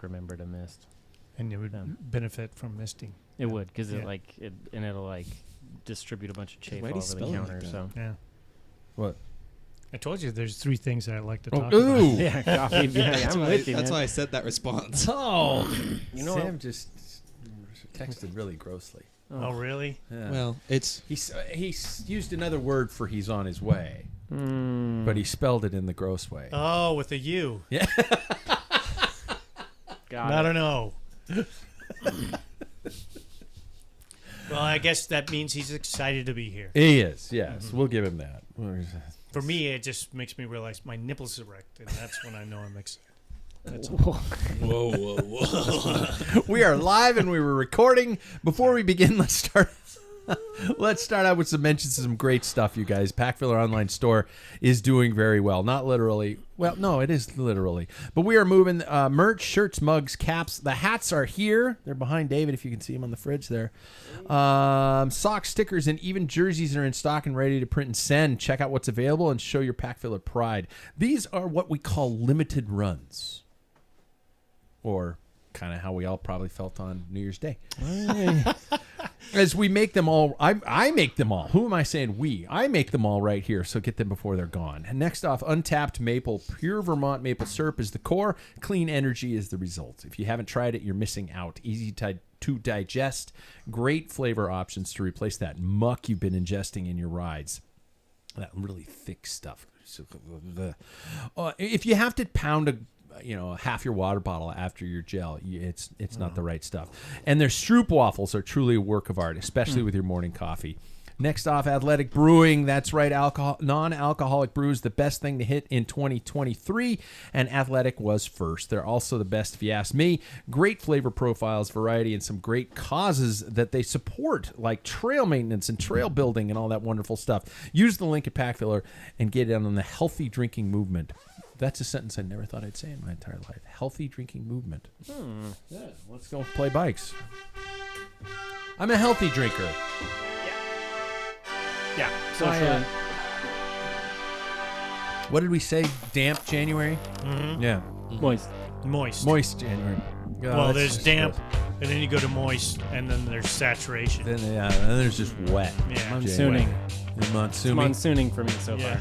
remember to mist. And it would benefit from misting. It would, because it'll distribute a bunch of chafe Why all do you over the spell it counter. like that? So Yeah. What? I told you there's 3 things I like to talk ooh. about. yeah, coffee. Yeah, I'm with you. That's man. why I said that response. Oh, You know Sam just texted really grossly. Oh, really? Yeah. Well, it's He's used another word for he's on his way, but he spelled it in the gross way. Oh, with a U. Yeah. Not an O. Well, I guess that means he's excited to be here. He is, yes. We'll give him that. For me, it just makes me realize my nipples are erect, and that's when I know I'm excited. That's all. whoa. We are live and we were recording. Before we begin, let's start out with some mentions of some great stuff, you guys. Packfiller online store is doing very well. Not literally. Well, no, it is literally. But we are moving merch, shirts, mugs, caps. The hats are here. They're behind David, if you can see them on the fridge there. Socks, stickers, and even jerseys are in stock and ready to print and send. Check out what's available and show your Packfiller pride. These are what we call limited runs. Or kind of how we all probably felt on New Year's Day. As we make them all, I make them all. Who am I saying we? I make them all right here, so get them before they're gone. And next off, untapped maple, pure Vermont maple syrup is the core. Clean energy is the result. If you haven't tried it, you're missing out. Easy to digest. Great flavor options to replace that muck you've been ingesting in your rides. That really thick stuff. If you have to pound half your water bottle after your gel, it's not the right stuff. And their Stroop waffles are truly a work of art, especially with your morning coffee. Next off, Athletic Brewing. That's right, non-alcoholic brew is the best thing to hit in 2023, and Athletic was first. They're also the best, if you ask me. Great flavor profiles, variety, and some great causes that they support, like trail maintenance and trail building and all that wonderful stuff. Use the link at Packfiller and get in on the healthy drinking movement. That's a sentence I never thought I'd say in my entire life. Healthy drinking movement. Yeah, let's go play bikes. I'm a healthy drinker. Yeah. Socially. What did we say? Damp January? Mm-hmm. Yeah. Moist. Moist January. Well, there's damp, and then you go to moist, and then there's saturation. Then there's just wet. Yeah. Monsooning. Monsooning For me so far.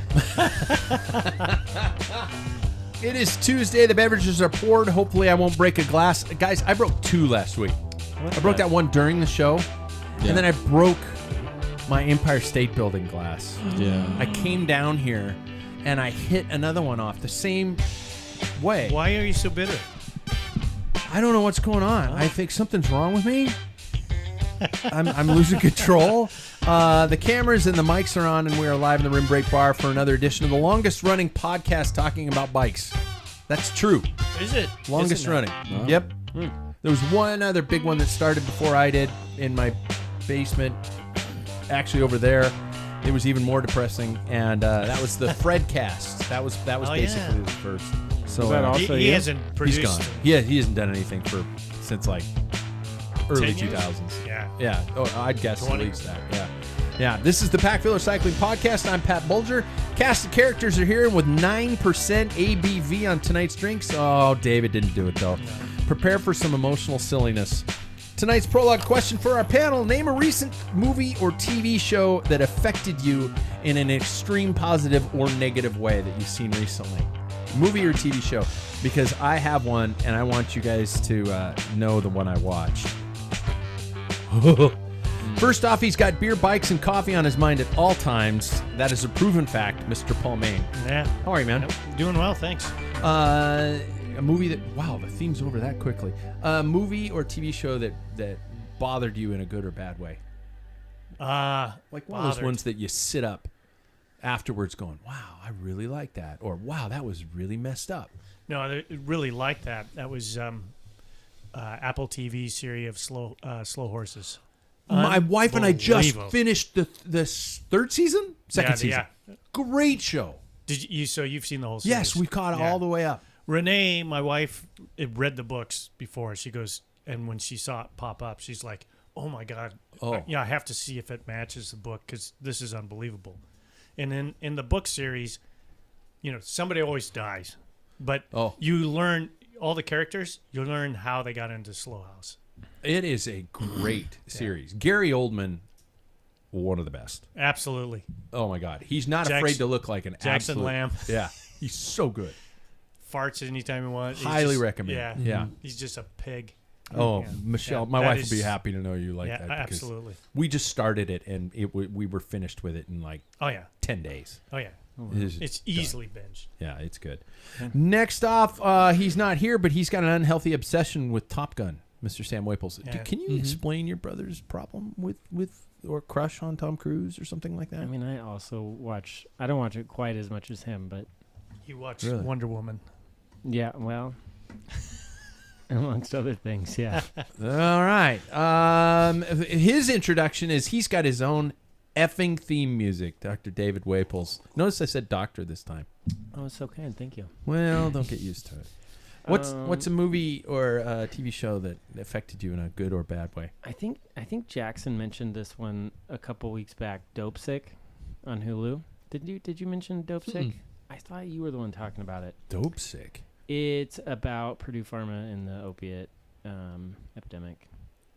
It is Tuesday. The beverages are poured. Hopefully I won't break a glass. Guys, I broke 2 last week. I broke that one during the show, and then I broke my Empire State Building glass. Yeah. I came down here, and I hit another one off the same way. Why are you so bitter? I don't know what's going on. I think something's wrong with me. I'm losing control. The cameras and the mics are on, and we are live in the Rim Break Bar for another edition of the longest-running podcast talking about bikes. That's true. Is it? Longest running. No. Yep. There was one other big one that started before I did in my basement. Actually, over there, it was even more depressing, and that was the Fredcast. That was basically the first. So Was that also he you? hasn't produced. he's gone. Yeah, he hasn't done anything since like early 10 years? 2000s. Yeah. Yeah. Oh, I'd guess 20. at least that. Yeah. Yeah. This is the Packfiller Cycling Podcast. I'm Pat Bulger. Cast of characters are here with 9% ABV on tonight's drinks. Oh, David didn't do it though. No. Prepare for some emotional silliness. Tonight's prologue question for our panel: name a recent movie or TV show that affected you in an extreme positive or negative way that you've seen recently. Movie or TV show, because I have one and I want you guys to know the one I watched. First off, he's got beer, bikes, and coffee on his mind at all times. That is a proven fact, Mr. Paul Main. Yeah. How are you, man? Yep. Doing well, thanks. A movie that, wow, the theme's over that quickly. A movie or TV show that bothered you in a good or bad way. Like one of those ones that you sit up afterwards going, wow, I really like that. Or, wow, that was really messed up. No, I really liked that. That was Apple TV series of slow horses. My wife and I just Unbelievable. finished the third season? Second season. Yeah. Great show. Did you? So you've seen the whole series? Yes, we caught it all the way up. Renee, my wife, read the books before. She goes, and when she saw it pop up, she's like, "Oh my god! Oh. I have to see if it matches the book because this is unbelievable." And in the book series, somebody always dies, but you learn all the characters, you'll learn how they got into Slow House. It is a great series. Gary Oldman, one of the best. Absolutely. Oh my God, he's not afraid to look like an Jackson absolute, Lamb. Yeah, he's so good. Farts anytime you want. Highly recommend. Yeah, yeah. He's just a pig. Oh, Yeah. Michelle, Yeah, my that wife is- would be happy to know you like Yeah, that. Because absolutely. we just started it, and we were finished with it in like Oh yeah. 10 days. Oh yeah. It's easily binged. Yeah, it's good. Next off, he's not here, but he's got an unhealthy obsession with Top Gun, Mr. Sam Waples. Yeah. Can you explain your brother's problem with or crush on Tom Cruise or something like that? I mean, I don't watch it quite as much as him, but He watched Really? Wonder Woman. yeah, well, amongst other things, yeah. All right. His introduction is he's got his own effing theme music, Dr. David Waples. Notice I said doctor this time. Oh, it's so kind. Thank you. Well, don't get used to it. What's a movie or a TV show that affected you in a good or bad way? I think Jackson mentioned this one a couple weeks back. Dope Sick on Hulu. Did you mention Dope Sick? I thought you were the one talking about it. Dope Sick. It's about Purdue Pharma and the opiate epidemic,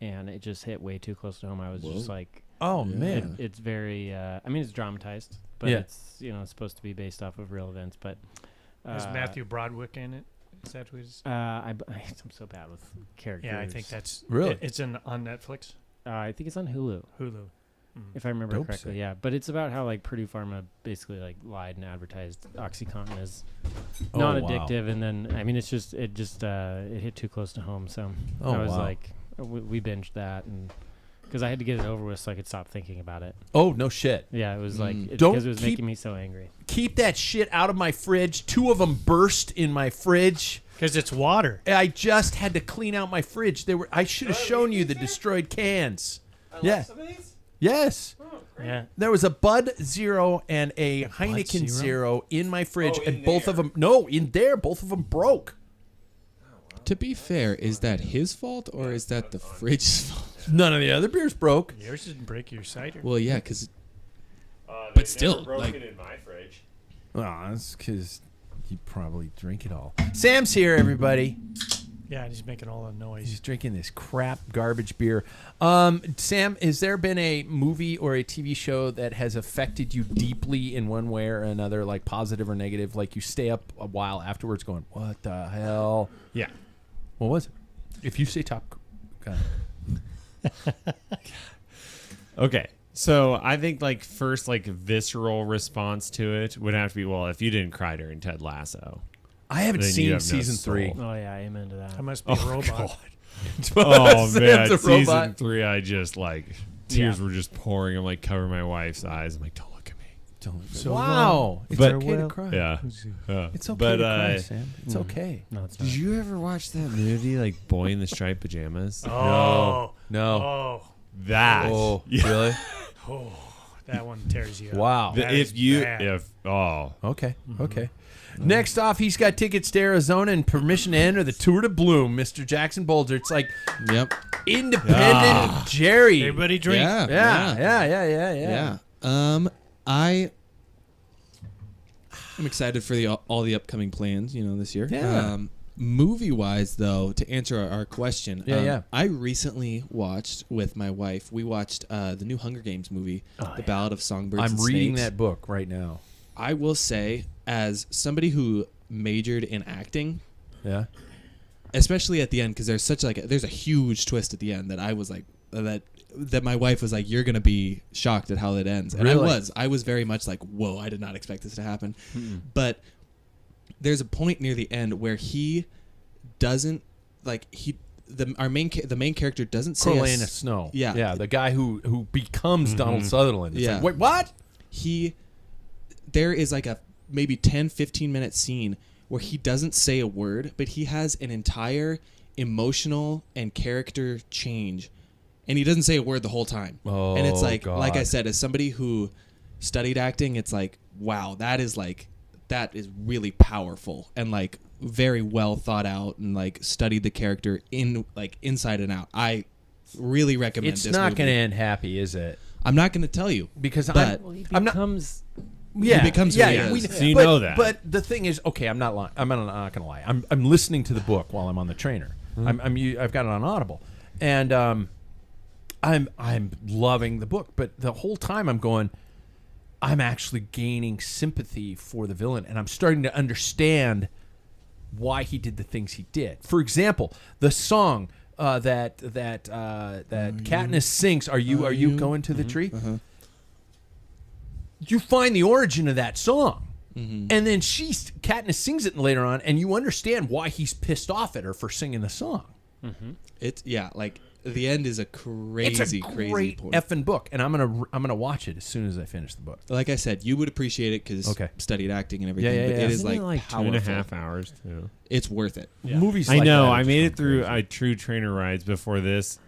and it just hit way too close to home. I was just like, Oh man. it's very. I mean, it's dramatized, but Yeah. it's it's supposed to be based off of real events. But Has Matthew Broderick in it? Is that what it's? I'm so bad with characters. Yeah, I think that's Really? It's on Netflix, I think it's on Hulu. Hulu. If I remember Dope correctly, Sick. yeah. But it's about how like Purdue Pharma basically like lied and advertised OxyContin as Oh, non-addictive, and then I mean it hit too close to home. So Oh, I was wow. like, we binged that, and because I had to get it over with so I could stop thinking about it. Oh no shit. Yeah, it was like Don't because it was keep- making me so angry. Keep that shit out of my fridge. 2 of them burst in my fridge. Because it's water. I just had to clean out my fridge. I should have shown you the destroyed cans. Yeah. Yes. Yeah. There was a Bud Zero and a Heineken Zero? Zero in my fridge, and both of them. No, in there, both of them broke. To be fair, is that his fault or is that the fridge's fault? None of the other beers broke. Yours didn't break your cider. Well, yeah, because but still, like, in my fridge. Well, that's because you probably drink it all. Sam's here, everybody. Yeah, he's making all the noise. He's drinking this crap garbage beer. Sam, has there been a movie or a TV show that has affected you deeply in one way or another, like positive or negative? Like you stay up a while afterwards going, what the hell? yeah. What was it? If you say Top Gun. Okay. So I think like first like visceral response to it would have to be, well, if you didn't cry during Ted Lasso. I haven't Then you seen have no season soul. 3. Oh yeah, amen to that. I must be a robot. Oh man, Sam's a season robot. 3 I just like tears were just pouring. I'm like covering my wife's eyes. I'm like, don't look at me. So wow. It's But- okay to cry. Yeah. It's okay But, to cry, Sam. It's okay. No, it's not. Did you ever watch that movie like Boy in the Striped Pajamas? Oh. No. Oh. That. Oh, Yeah. really? Oh. That one tears you up. Wow. That is bad. Okay. Okay. Next off, he's got tickets to Arizona and permission to enter the Tour de Bloom, Mr. Jackson Bolger. It's like Yep. independent Jerry. Everybody drink. Yeah. I'm excited for all the upcoming plans, this year. Yeah. Movie wise, though, to answer our question, Yeah. I recently watched with my wife. We watched the new Hunger Games movie, The Ballad of Songbirds. I'm and reading Snakes. that book right now. I will say, as somebody who majored in acting, Yeah. especially at the end, because there's a huge twist at the end that I was like that my wife was like, you're gonna be shocked at how it ends, and Really? I was very much like, whoa, I did not expect this to happen. But there's a point near the end where he doesn't the main character doesn't say Corleone Snow. Yeah. Yeah. The guy who becomes Donald Sutherland. It's Yeah. like, wait, what? There is like a maybe 10-15 minute scene where he doesn't say a word, but he has an entire emotional and character change, and he doesn't say a word the whole time. Oh, and it's like God. like I said, as somebody who studied acting, it's like, wow, that is really powerful and like very well thought out and like studied the character inside and out. I really recommend It's this not movie. going to end happy, is it? I'm not going to tell you Because But- Well, he I'm not. becomes He becomes who he is. So you know that. But the thing is, okay, I'm not lying. I'm not going to lie. I'm listening to the book while I'm on the trainer. I've got it on Audible, and I'm loving the book. But the whole time I'm going, I'm actually gaining sympathy for the villain, and I'm starting to understand why he did the things he did. For example, the song that Katniss sings, "Are you going to the tree?" You find the origin of that song, and then Katniss sings it later on, and you understand why he's pissed off at her for singing the song. It's like the end is a crazy, It's a great crazy point. effing book, and I'm gonna watch it as soon as I finish the book. Like I said, you would appreciate it because studied acting and everything. Yeah, but yeah. it is Isn't it like like 2.5 powerful. hours too. It's worth it. Movies, I like know. that are I just made going it through crazy. true trainer rides before this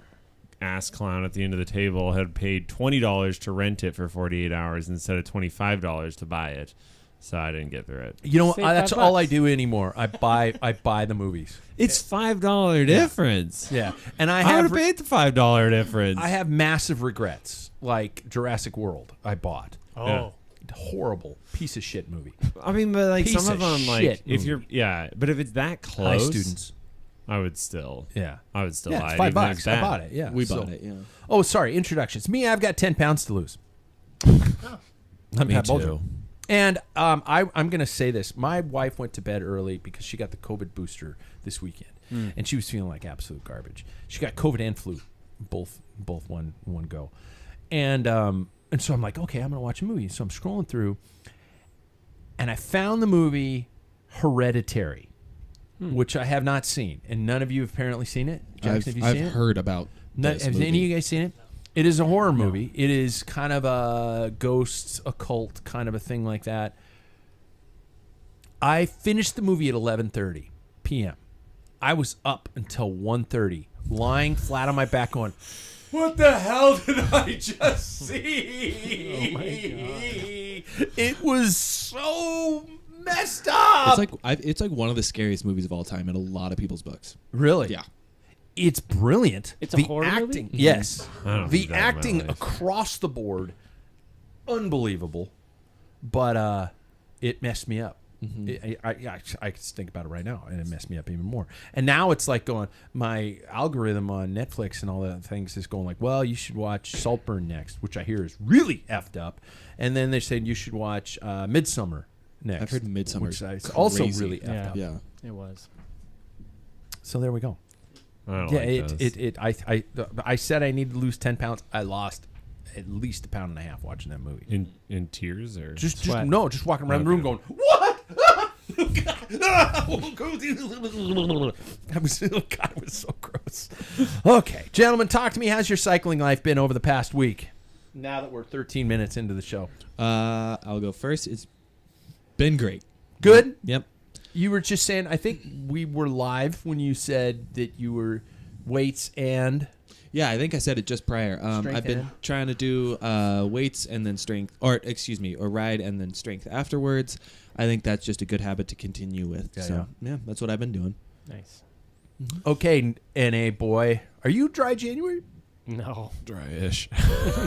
ass clown at the end of the table had paid $20 to rent it for 48 hours instead of $25 to buy it. So I didn't get through it. You know what? Save That's $5. all I do anymore. I buy the movies. It's $5 difference. Yeah, and I would have paid the $5 difference. I have massive regrets, like Jurassic World. I bought Oh, horrible piece of shit movie. I mean, but like Piece some of of them, like shit if movie. you're, but if it's that High close, students. I would still Yeah, buy it's it. $5. even if I it's bad. bought it. Yeah, We so- bought it. Yeah. Oh, sorry. Introductions. Me, I've got 10 pounds to lose. Me Pat Bulger. too. And I'm going to say this. My wife went to bed early because she got the COVID booster this weekend, and she was feeling like absolute garbage. She got COVID and flu, both one go, and so I'm like, okay, I'm going to watch a movie. So I'm scrolling through, and I found the movie Hereditary, which I have not seen, and none of you have apparently seen it. Jackson, have you seen I've it? heard about this Have movie. any of you guys seen it? It is a horror movie. It is kind of a ghosts, occult kind of a thing like that. I finished the movie at 11:30 p.m. I was up until 1:30, lying flat on my back going, what the hell did I just see? Oh my God. It was so messed up. It's like one of the scariest movies of all time in a lot of people's books. Really? Yeah. It's brilliant. It's a the horror acting, movie? yes. I don't The think that in my acting life. across the board, unbelievable. But it messed me up. I just think about it right now, and it messed me up even more. And now it's like going, my algorithm on Netflix and all that things is going like, well, you should watch Saltburn next, which I hear is really effed up. And then they said you should watch Midsummer next. I've heard Midsummer which is is also crazy. really effed up. Yeah. It was. So there we go. I don't Yeah, like those. I said I needed to lose 10 pounds. I lost at least 1.5 pounds watching that movie. in tears or Just Sweat. just walking around the room going, what? I was, oh God, it was so gross. Okay, gentlemen, talk to me. How's your cycling life been over the past week? Now that we're 13 minutes into the show. I'll go first. It's been great. Good? Yep. You were just saying, I think we were live when you said that you were weights and... Yeah, I think I said it just prior. Strength I've been and? trying to do weights and then strength, or ride and then strength afterwards. I think that's just a good habit to continue with. Yeah, Yeah, that's what I've been doing. Nice. Okay, NA boy. Are you dry January? No, dry-ish.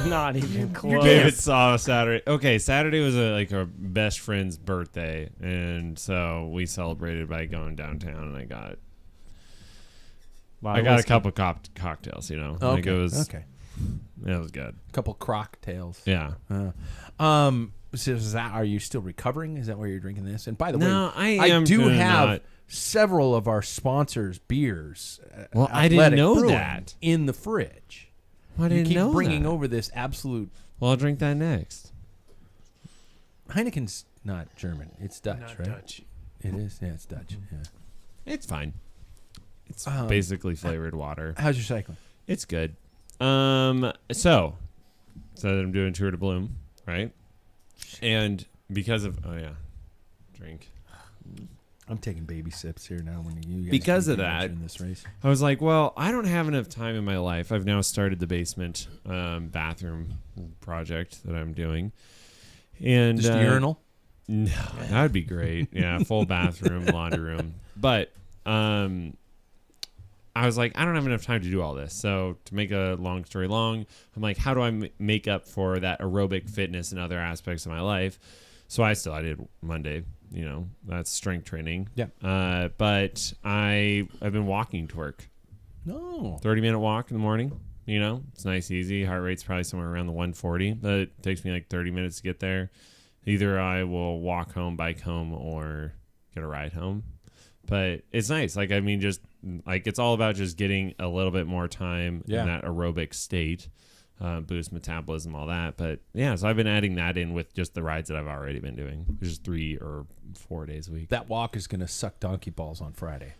not even close. David saw Saturday. Okay, Saturday was our best friend's birthday, and so we celebrated by going downtown, and I got a couple cocktails. You know, like it was okay. Yeah, it was good. A couple cocktails. Yeah. So is that, are you still recovering? Is that why you're drinking this? And by the No, way, I am do gonna have not- several of our sponsors' beers. Well, I didn't Athletic know Brewing, that. in the fridge. I You didn't keep know bringing that. over this absolute. Well, I'll drink that next. Heineken's not German; it's Dutch, not right? Dutch. It is. Yeah, it's Dutch. Yeah. It's fine. It's Um, basically flavored water. How's your cycling? It's good. So I'm doing Tour de Bloom, right? And because of drink. I'm taking baby sips here now. When you guys Because keep of that, in this race. I was like, well, I don't have enough time in my life. I've now started the basement bathroom project that I'm doing. And Just a urinal. No, that would be great. Yeah, full bathroom, laundry room. But I was like, I don't have enough time to do all this. So to make a long story long, I'm like, how do I make up for that aerobic fitness and other aspects of my life? So I did Monday. You know, that's strength training. Yeah. But I've been walking to work. No. 30-minute walk in the morning. You know, it's nice, easy. Heart rate's probably somewhere around the 140, but it takes me like 30 minutes to get there. Either I will walk home, bike home, or get a ride home. But it's nice. Like, I mean, just like it's all about just getting a little bit more time in that aerobic state, boost metabolism, all that. But yeah, so I've been adding that in with just the rides that I've already been doing, which is 3 or 4 days a week. That walk is going to suck donkey balls on Friday.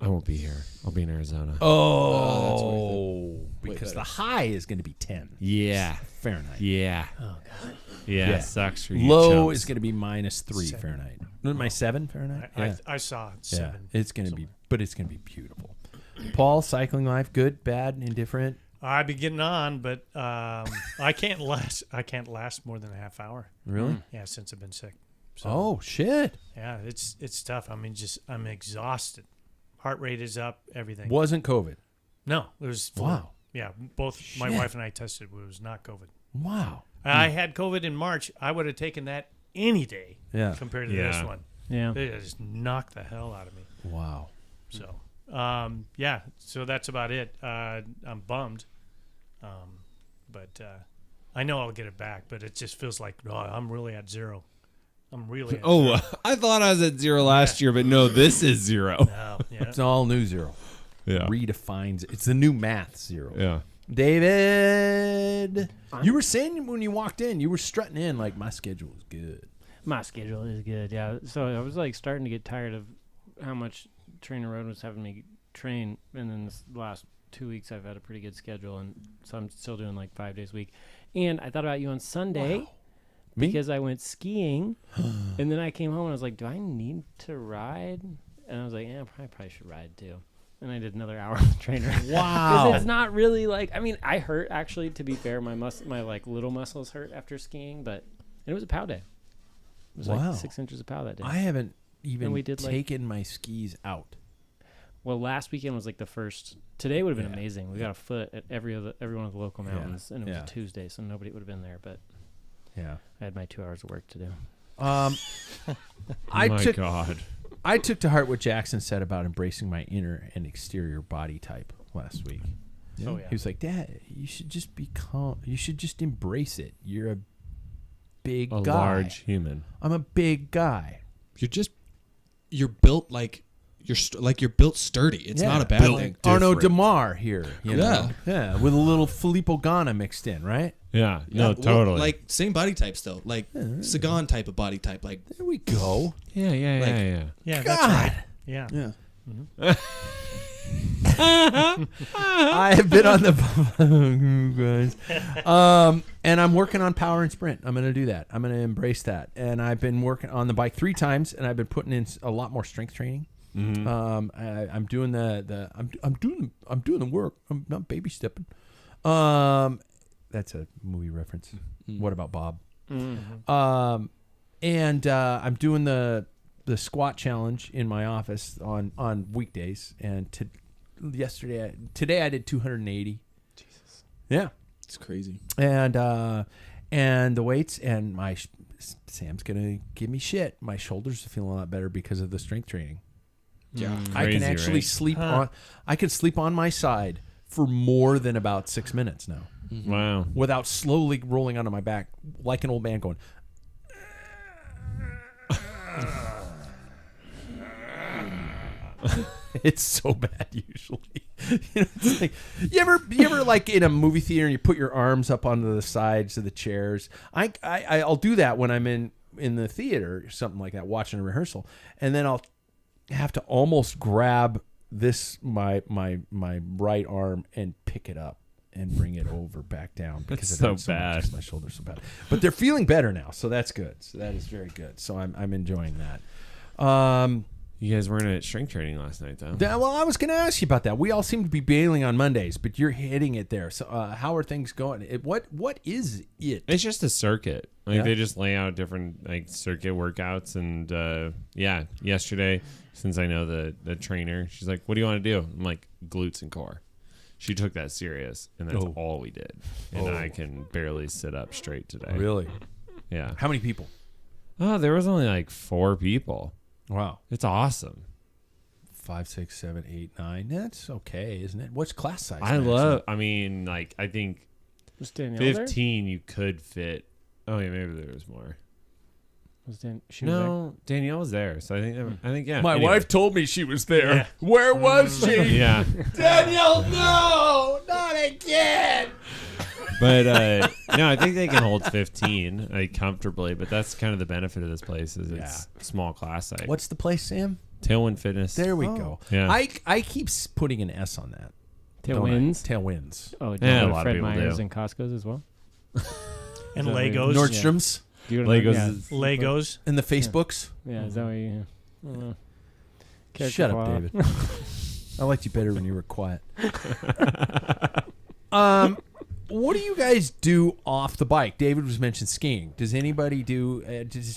I won't be here. I'll be in Arizona. that's worth it. Because the high is going to be 10 Yeah. Fahrenheit. Yeah. Oh God. Yeah. Sucks for you. Low chumps. is going to be -3 7. Fahrenheit. Isn't my 7 Fahrenheit? I saw Yeah, 7. it's going to be, but it's going to be beautiful. Paul, cycling life, good, bad, indifferent? I've been getting on, but I can't last more than a half hour. Really? Yeah, since I've been sick. So, Oh, shit. yeah, it's tough. I mean, I'm exhausted. Heart rate is up. Everything. Wasn't COVID. No, it was flu. Wow. Yeah, both my wife and I tested. It was not COVID. Wow. I had COVID in March. I would have taken that any day Yeah. compared to this one. Yeah. It just knocked the hell out of me. Wow. So, yeah. So that's about it. I'm bummed, but I know I'll get it back. But it just feels like I'm really at zero. I'm really. At zero. I thought I was at 0 last year, but no, this is 0. No, yeah. It's all new 0. Yeah. Redefines it. It's the new math 0. Yeah. David, you were saying when you walked in, you were strutting in like my schedule is good. My schedule is good, yeah. So I was like starting to get tired of how much Trainer Road was having me train, and then this last 2 weeks I've had a pretty good schedule, and so I'm still doing like 5 days a week. And I thought about you on Sunday Me? because I went skiing, and then I came home and I was like, do I need to ride? And I was like, yeah, I probably should ride too. And I did another hour on the trainer. Wow. Because it's not really like, I mean, I hurt actually, to be fair. My like little muscles hurt after skiing, but it was a pow day. It was Wow. like 6 inches of pow that day. I haven't even we did, like- taken my skis out. Well, last weekend was like the first. Today would have been Yeah. amazing. We got a foot at every one of the local mountains, and it was Yeah. a Tuesday, so nobody would have been there. But Yeah. I had my 2 hours of work to do. I My took God. I took to heart what Jackson said about embracing my inner and exterior body type last week. Oh yeah. He was like, Dad, you should just be calm. You should just embrace it. You're a big A guy. large human. I'm a big guy. You're built like you're built sturdy. It's Yeah. not a bad Built thing. Arnaud different. Demar here. You know? Yeah. With a little Filippo Ganna mixed in, right? Yeah. Yeah, No, well, totally. like same body types though. Like Sagan type of body type. Like There we go. yeah. like- Yeah, God. that's right. Yeah. yeah. I have been on the guys. And I'm working on power and sprint. I'm going to do that. I'm going to embrace that. And I've been working on the bike 3 times, and I've been putting in a lot more strength training. Mhm. I'm doing I'm doing the work. I'm not baby stepping. That's a movie reference. What about Bob? And I'm doing the squat challenge in my office on weekdays. And today I did 280. Jesus. Yeah. It's crazy. And the weights, and Sam's gonna give me shit. My shoulders are feeling a lot better because of the strength training. Yeah. I can Crazy, actually right? sleep on. I can sleep on my side for more than about 6 minutes now, Wow. without slowly rolling onto my back like an old man going. It's so bad usually. It's like, you ever like in a movie theater and you put your arms up onto the sides of the chairs. I'll do that when I'm in the theater or something like that, watching a rehearsal, and then I'll have to almost grab my right arm and pick it up and bring it over back down because That's it so hurts much bad. 'cause my shoulders so bad. But they're feeling better now, so that's good. So that is very good. So I'm enjoying that. You guys weren't at strength training last night, though. Well, I was going to ask you about that. We all seem to be bailing on Mondays, but you're hitting it there. So how are things going? What is it? It's just a circuit. Like Yeah. they just lay out different like circuit workouts, and yeah. Yesterday, since I know the trainer, she's like, "What do you want to do?" I'm like, "Glutes and core." She took that serious, and that's all we did. And I can barely sit up straight today. Really? Yeah. How many people? Oh, there was only like 4 people. Wow. It's awesome. 5, 6, 7, 8, 9. That's okay, isn't it? What's class size? I mean, like, I think Was Danielle 15 you could fit. Oh, yeah, maybe there was more. there? She was there? No, Danielle was there. So I think, yeah. My anyway. wife told me she was there. Yeah. Where was she? Yeah. Danielle, no, not again. But no, I think they can hold 15 like comfortably. But that's kind of the benefit of this place is it's small class size. What's the place, Sam? Tailwind Fitness? There we go. Yeah. I keep putting an S on that. Tailwinds. Tailwinds. Oh, Yeah, a yeah, lot of Fred people Myers do. and Costco's as well. And Is that weird? Legos. Nordstrom's Do you know- Legos Yeah, is- Legos. and the Facebooks. yeah, is that what you? I don't know. Character Shut up, flaw. David. I liked you better when you were quiet. What do you guys do off the bike? David was mentioning skiing. Does anybody do?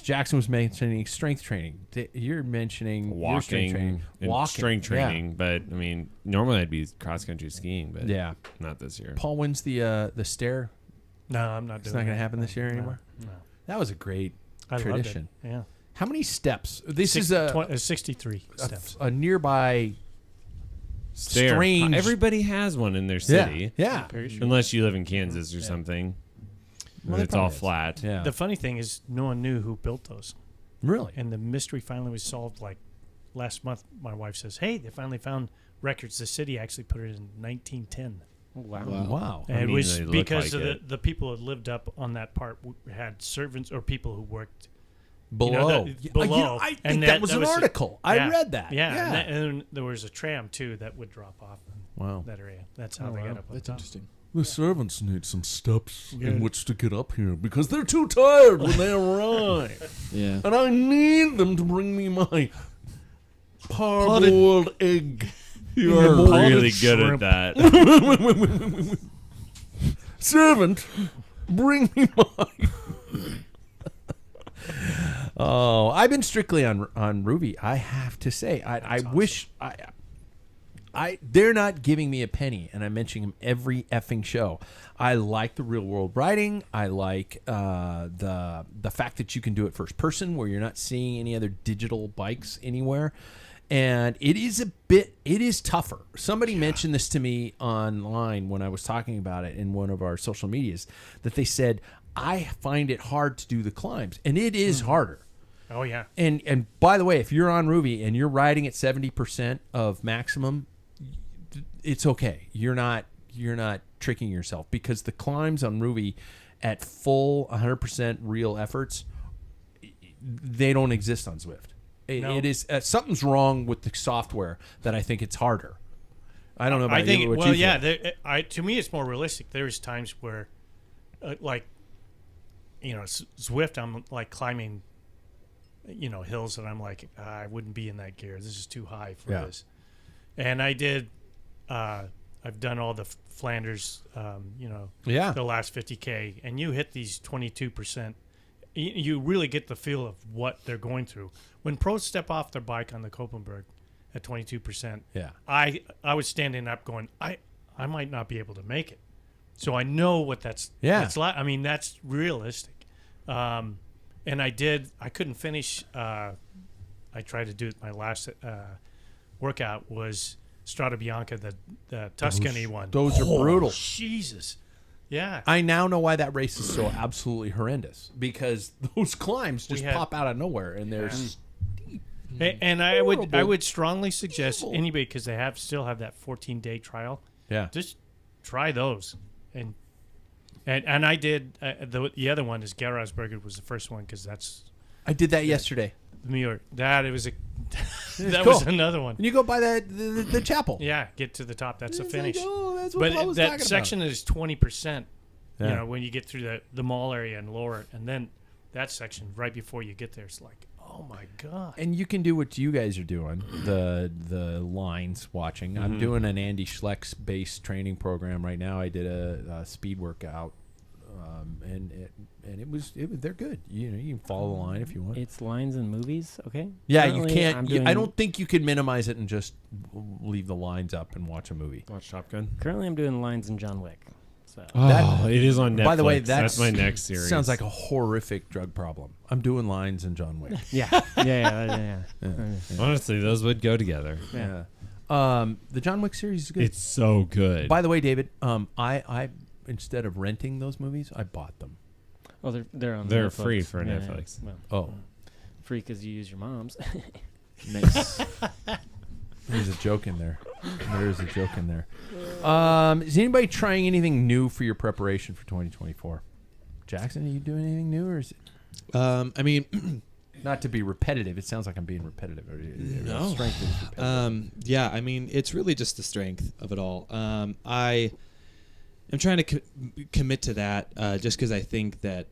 Jackson was mentioning strength training. You're mentioning your strength walking, training. and strength training. But I mean, normally I'd be cross country skiing, but Yeah. not this year. Paul wins the stair. No, I'm not doing It's not going to that. happen this year No, anymore. No. That was a great I tradition. loved it. Yeah. How many steps? This Six- is a 63 steps. a nearby Stair. strange. Everybody has one in their city, Yeah. Very sure. unless you live in Kansas or something. Well, When they it's all probably is. flat. Yeah. The funny thing is, no one knew who built those. Really? And the mystery finally was solved like last month. My wife says, hey, they finally found records. The city actually put it in 1910. Oh, wow. Wow. And I it mean, was they look because like of it. the people who lived up on that part had servants or people who worked Below. below. I think And that was an was article. I read that. Yeah. And there was a tram, too, that would drop off in Wow. that area. That's how Oh, they wow. got up on That's top. interesting. The servants need some steps Yeah. in which to get up here because they're too tired when they arrive. Yeah. And I need them to bring me my parboiled egg. You in are the morning. really good at that. Servant, bring me my. Oh, I've been strictly on Ruby. I have to say, I wish they're not giving me a penny, and I'm mentioning them every effing show. I like the real world writing. I like the fact that you can do it first person, where you're not seeing any other digital bikes anywhere. And it is tougher. Somebody mentioned this to me online when I was talking about it in one of our social medias, that they said, I find it hard to do the climbs, and it is harder. Oh, yeah. And by the way, if you're on Ruby and you're riding at 70% of maximum, it's okay. You're not tricking yourself, because the climbs on Ruby at full 100% real efforts, they don't exist on Zwift. No. It is something's wrong with the software that I think it's harder. I don't know about I think, you. What well, you yeah. think. To me, it's more realistic. There's times where, like, Zwift, I'm like climbing, hills that I'm like, I wouldn't be in that gear. This is too high for Yeah. this. And I did, I've done all the Flanders, Yeah. the last 50K, and you hit these 22%. You really get the feel of what they're going through. When pros step off their bike on the Koppenberg at 22%, Yeah. I was standing up going, I might not be able to make it. So I know what that's like. I mean, that's realistic. And I couldn't finish. I tried to do it. My last workout was Strada Bianca, the Tuscany one. Those are brutal. Jesus. Yeah. I now know why that race is so absolutely horrendous, because those climbs just We had- pop out of nowhere, and there's And I horrible. would strongly suggest Evil. anybody, because they still have that 14-day trial, yeah. just try those. And I did the other one is Gerardsberger was the first one, because that's I did that yesterday. Muir. That it was that cool. was another one. And you go by the chapel. Yeah, get to the top. That's the It's finish. like, oh, that's what Paul But was that talking section is 20%. Yeah. When you get through the mall area and lower, and then that section right before you get there, it's like, oh my god. And you can do what you guys are doing, the lines watching. I'm doing an Andy Schleck's base training program right now. I did a speed workout, and they're good. You can follow the line if you want. It's lines and movies, okay? Yeah, Currently, you can't. I'm I doing- don't think you can minimize it and just leave the lines up and watch a movie. Watch Top Gun. Currently, I'm doing lines and John Wick. So Oh, it is on Netflix. By the way, that's my next series. Sounds like a horrific drug problem. I'm doing lines in John Wick. yeah. Honestly, those would go together. Yeah. The John Wick series is good. It's so good. By the way, David, I instead of renting those movies, I bought them. Well, they're on. They're Netflix. free for Yeah, Netflix. Well, Oh, free because you use your mom's. Nice. there's a joke in there. There is a joke in there. Is anybody trying anything new for your preparation for 2024? Jackson, are you doing anything new, or is it I mean, not to be repetitive? It sounds like I'm being repetitive. No. Strength is repetitive. yeah, I mean, it's really just the strength of it all. I am trying to commit to that just because I think that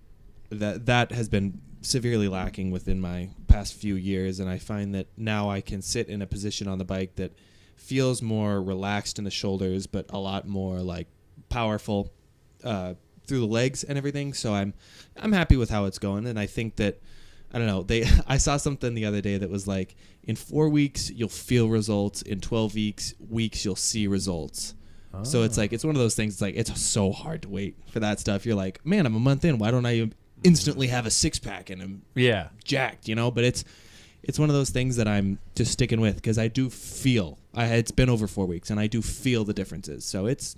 has been severely lacking within my past few years, and I find that now I can sit in a position on the bike that feels more relaxed in the shoulders, but a lot more like powerful through the legs and everything. So I'm happy with how it's going, and I think that I don't know. I saw something the other day that was like, in 4 weeks you'll feel results, in 12 weeks you'll see results. Oh. So it's like, it's one of those things. It's like, it's so hard to wait for that stuff. You're like, man, I'm a month in. Why don't I instantly have a 6-pack and I'm jacked? You know. But it's one of those things that I'm just sticking with because I do feel. It's been over 4 weeks and I do feel the differences. So it's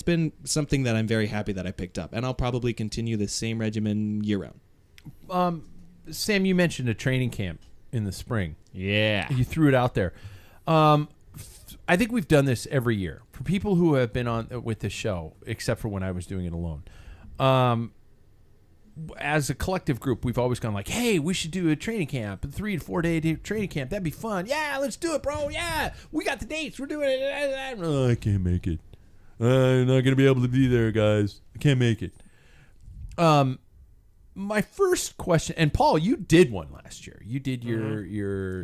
been something that I'm very happy that I picked up, and I'll probably continue the same regimen year round. Sam, you mentioned a training camp in the spring. Yeah. You threw it out there. I think we've done this every year for people who have been on with this show, except for when I was doing it alone. As a collective group, we've always gone like, hey, we should do a training camp, a 3 to 4 day training camp. That'd be fun. Yeah, let's do it, bro. Yeah, we got the dates. We're doing it. Oh, I can't make it. I'm not going to be able to be there, guys. I can't make it. My first question, and Paul, you did one last year. You did your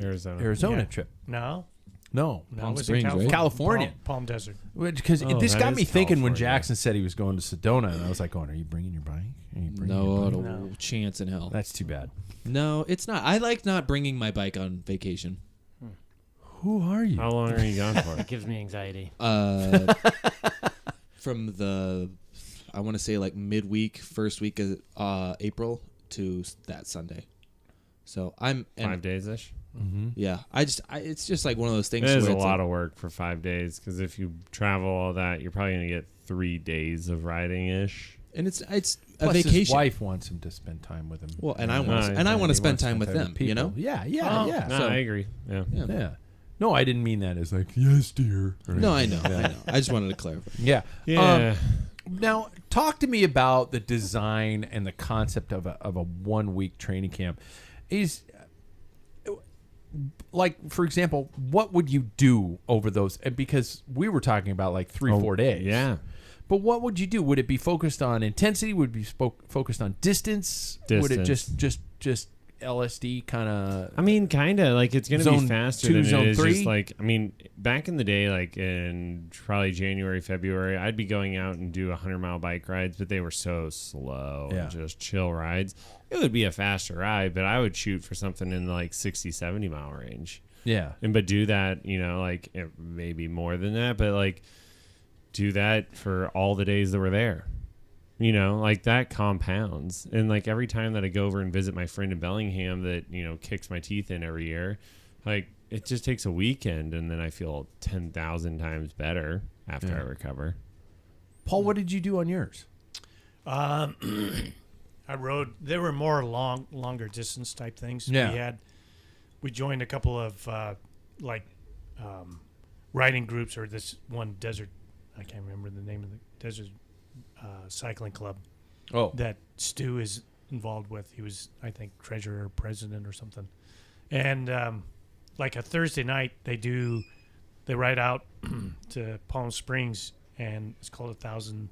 Arizona trip. No, it it was Springs, in right? California. Palm Desert. Because this that got me is thinking when California. Jackson said he was going to Sedona, and I was like, are you bringing your bike? Are you bringing your bike? No chance in hell. That's too bad. No, it's not. I like not bringing my bike on vacation. Who are you? How long are you gone for? It gives me anxiety. From the, I want to say like midweek, first week of April to that Sunday. So I'm 5 days ish. Mm-hmm. Yeah, it's just like one of those things. It is where a it's lot like, of work for 5 days because if you travel all that, you're probably gonna get 3 days of riding ish. and it's a Plus vacation. his wife wants him to spend time with him. Well, and I No, want he to wants spend time with them. You know. Yeah. No, So- I agree. Yeah. Yeah. No, I didn't mean that as like, yes, dear. No, I know. I just wanted to clarify. Yeah. Yeah. Now, talk to me about the design and the concept of a 1 week training camp. Is like, for example, what would you do over those? Because we were talking about like 3-4 days. Yeah. But what would you do? Would it be focused on intensity? Would it be focused on distance? Would it just LSD kind of? I mean, kind of like it's going to Zone be faster 2, than zone it is 3? just like, I mean, back in the day, like in probably January, February, I'd be going out and do 100-mile bike rides, but they were so slow and just chill rides. It would be a faster ride, but I would shoot for something in like 60, 70 mile range. Yeah. But do that, like maybe more than that, but like do that for all the days that were there. Like that compounds. And like every time that I go over and visit my friend in Bellingham that, kicks my teeth in every year, like it just takes a weekend and then I feel 10,000 times better after I recover. Paul, what did you do on yours? I rode. There were more longer distance type things. Yeah. We joined a couple of riding groups, or this one desert. I can't remember the name of the desert cycling club. Oh. That Stu is involved with. He was, I think, treasurer or president or something. And like a Thursday night, they ride out to Palm Springs, and it's called 1,000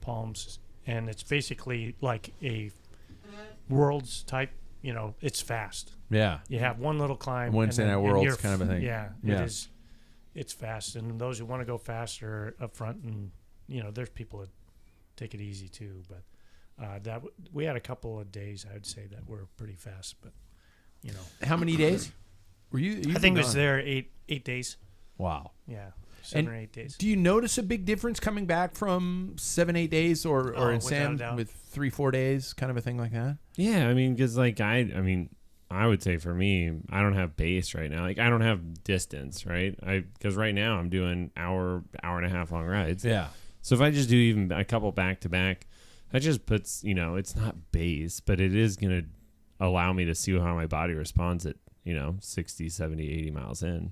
Palms, and it's basically like a worlds type. It's fast. Yeah. You have one little climb. Wednesday Night Worlds kind of a thing. Yeah, Yeah. it is. It's fast, and those who want to go faster up front, and there's people that take it easy too. But we had a couple of days, I would say, that were pretty fast. But How many days? Were you I think it was there 8 days. Wow. Yeah. 7 or 8 days. Do you notice a big difference coming back from 7-8 days or in without a Sam doubt. with 3-4 days, kind of a thing like that? Yeah, I mean, because like I would say for me, I don't have base right now. Like I don't have distance, right? Because right now I'm doing hour and a half long rides. Yeah. So if I just do even a couple back to back, that just puts, it's not base, but it is going to allow me to see how my body responds at, 60, 70, 80 miles in.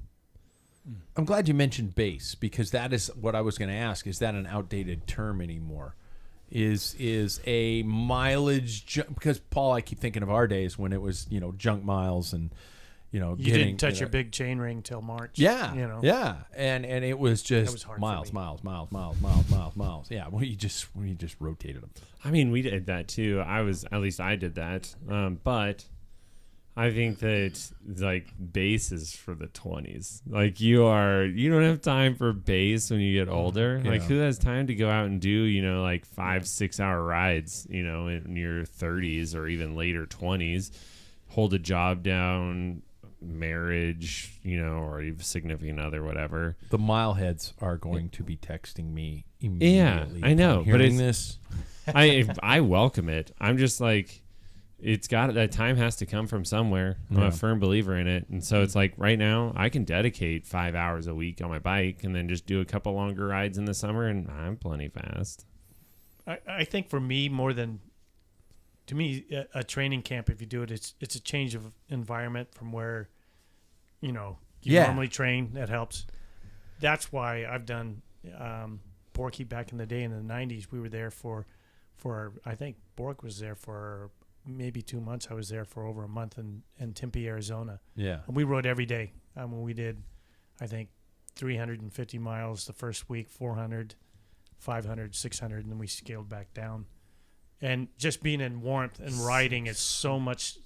I'm glad you mentioned base, because that is what I was going to ask. Is that an outdated term anymore? Is a mileage because Paul, I keep thinking of our days when it was junk miles and you didn't touch your big chain ring till March. Yeah, yeah, and it was just was hard miles. Yeah, well, you just rotated them. I mean, we did that too. I did that. But I think that like base is for the 20s. Like you don't have time for base when you get older. Yeah. Like who has time to go out and do, like 5-6 hour rides, in your 30s or even later 20s, hold a job down, marriage, or a significant other, whatever. The mile heads are going to be texting me immediately. Yeah, I know, but hearing this. I welcome it. I'm just like, that time has to come from somewhere. I'm a firm believer in it. And so it's like right now I can dedicate 5 hours a week on my bike and then just do a couple longer rides in the summer and I'm plenty fast. I think for me, to me, a training camp, if you do it, it's a change of environment from where, you normally train. That helps. That's why I've done Borky back in the day in the 90s. We were there for I think Bork was there for maybe 2 months. I was there for over a month in Tempe, Arizona. Yeah. And we rode every day. We did, I think, 350 miles the first week, 400, 500, 600, and then we scaled back down. And just being in warmth and riding is so much.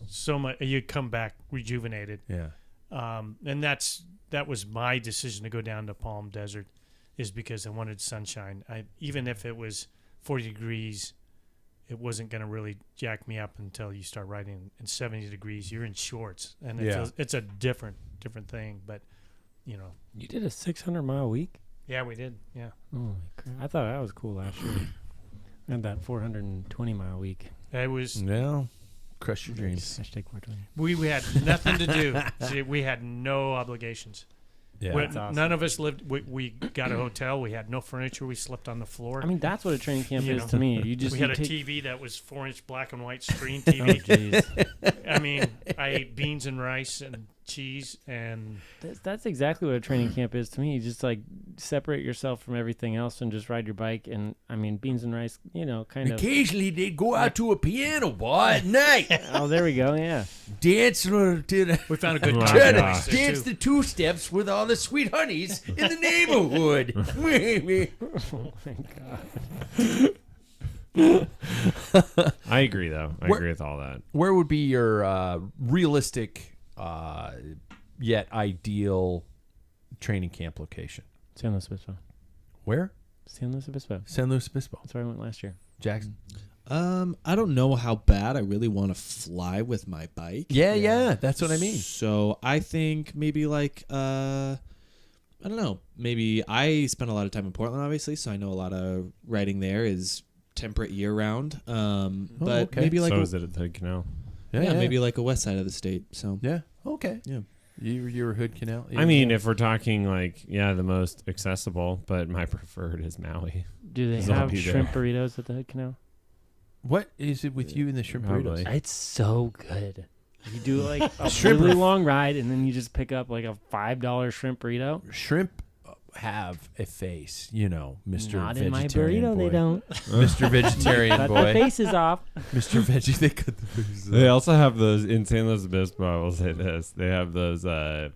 You come back rejuvenated. Yeah. And that was my decision to go down to Palm Desert, is because I wanted sunshine. Even if it was 40 degrees, it wasn't going to really jack me up until you start riding in 70 degrees. You're in shorts, and it's a different thing. But you did a 600-mile week. Yeah, we did. Yeah. Oh my crap! I thought that was cool last year. I had that 420-mile week. It was. No, crush your dreams. Hashtag 420. We had nothing to do. See, we had no obligations. Yeah, That's awesome. None of us lived. We got a hotel. We had no furniture. We slept on the floor. I mean, that's what a training camp You is know. to me. We had a TV that was 4-inch black and white screen TV. Oh, jeez. I mean, I ate beans and rice and cheese and. That's exactly what a training camp is to me. You just like separate yourself from everything else and just ride your bike. And I mean, beans and rice, kind of. Occasionally they'd go out to a piano bar at night. Oh, there we go. Yeah. Dance to the We found a good Oh, coffee yeah. place there, dance too. the two steps with all the sweet honeys in the neighborhood. Oh my god. I agree, though. I Where- agree with all that. Where would be your realistic yet ideal training camp location? San Luis Obispo. Where? San Luis Obispo. San Luis Obispo. That's where I went last year. Jackson. I don't know how bad I really want to fly with my bike. Yeah, that's what I mean. So I think maybe like I don't know. Maybe I spent a lot of time in Portland, obviously, so I know a lot of riding there is temperate year round. But okay. maybe like So is it at the canal? maybe like a west side of the state. So Yeah. Okay. yeah. You're Hood Canal. I mean, if we're talking like, the most accessible, but my preferred is Maui. Do they 'Cause I'll have be shrimp there. burritos at the Hood Canal? what is it with you and the shrimp Probably. burritos? It's so good. You do like a Shrimp really are- long ride, and then you just pick up like a $5 shrimp burrito. Shrimp have a face, Mr. Not in my Vegetarian burrito, boy. they don't. Mr. Vegetarian Cut the boy. faces off. Mr. Veggie, they cut the faces They off. also have those in San Luis Obispo. I will say this: they have those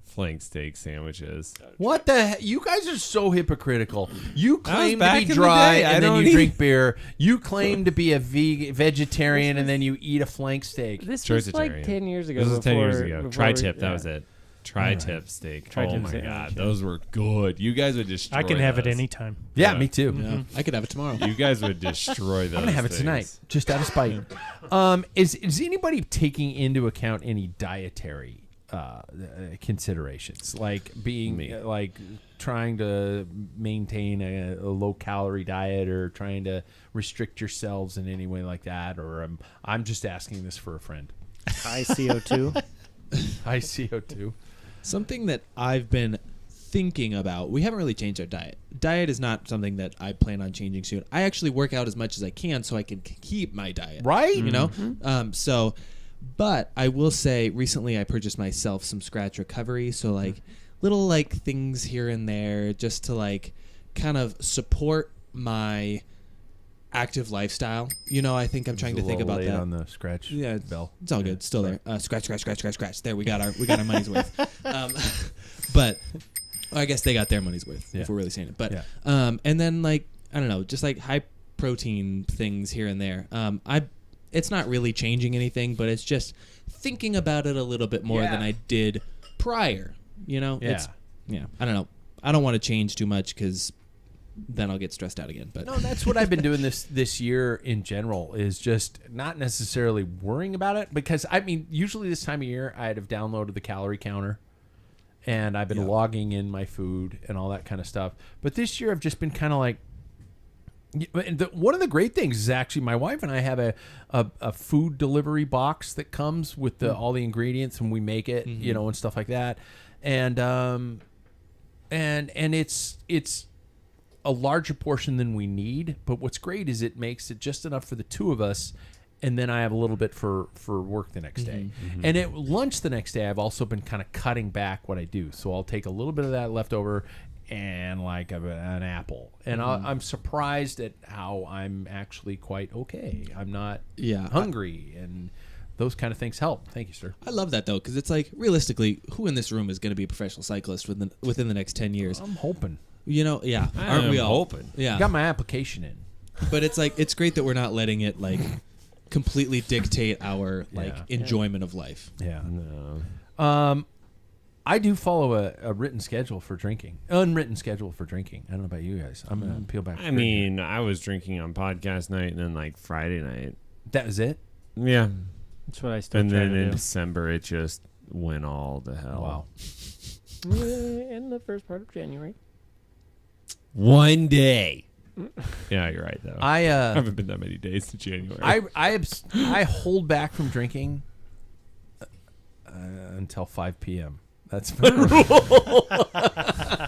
flank steak sandwiches. What the heck? You guys are so hypocritical. You claim to back be in the dry day. I and then don't you eat- drink beer. You claim to be a vegetarian and then you eat a flank steak. This was like Vegetarian. 10 years ago. This was 10 years ago. before Tri-tip, we- that yeah. was it. Tri-tip steak. Tri-tip oh my sandwich, god, yeah. those were good. You guys would destroy. I can have it those. anytime. Yeah, Yeah. me too. Yeah, I could have it tomorrow. You guys would destroy those. I'm gonna have it things. tonight, just out of spite. Is anybody taking into account any dietary considerations, like being like trying to maintain a low calorie diet or trying to restrict yourselves in any way like that, or I'm just asking this for a friend. High CO2. High CO2. Something that I've been thinking about, we haven't really changed our diet. Diet is not something that I plan on changing soon. I actually work out as much as I can so I can keep my diet. Right? You know? But I will say recently I purchased myself some scratch recovery. So like little like things here and there just to like kind of support my active lifestyle. You know, I think I'm trying to think about that. On the scratch bell. It's all good. Still there. Scratch. There, we got our money's worth. But I guess they got their money's worth if we're really saying it. But and then like I don't know, just like high protein things here and there. It's not really changing anything, but it's just thinking about it a little bit more than I did prior. You know? Yeah. I don't know. I don't want to change too much because then I'll get stressed out again. But no, that's what I've been doing this year in general, is just not necessarily worrying about it, because I mean, usually this time of year I'd have downloaded the calorie counter and I've been logging in my food and all that kind of stuff. But this year I've just been kind of like, one of the great things is actually my wife and I have a food delivery box that comes with all the ingredients, and we make it, you know, and stuff like that. And it's a larger portion than we need, but what's great is it makes it just enough for the two of us, and then I have a little bit for work the next day. And at lunch the next day, I've also been kind of cutting back what I do. So I'll take a little bit of that leftover and like an apple. And I'm surprised at how I'm actually quite okay. I'm not hungry, and those kind of things help. Thank you, sir. I love that, though, because it's like, realistically, who in this room is going to be a professional cyclist within the next 10 years? I'm hoping. You know, aren't we all hoping? Yeah, Got my application in. But it's like, it's great that we're not letting it like completely dictate our like enjoyment of life. Yeah. No. I do follow a written schedule for drinking, unwritten schedule for drinking. I don't know about you guys. I'm gonna peel back. I mean, I was drinking on podcast night and then like Friday night. That was it. Yeah. That's what I still And try then to in do. December, it just went all to hell. Wow. In the first part of January. One day. Yeah, you're right, though. I I haven't been that many days to January. I hold back from drinking until 5 p.m. That's my rule.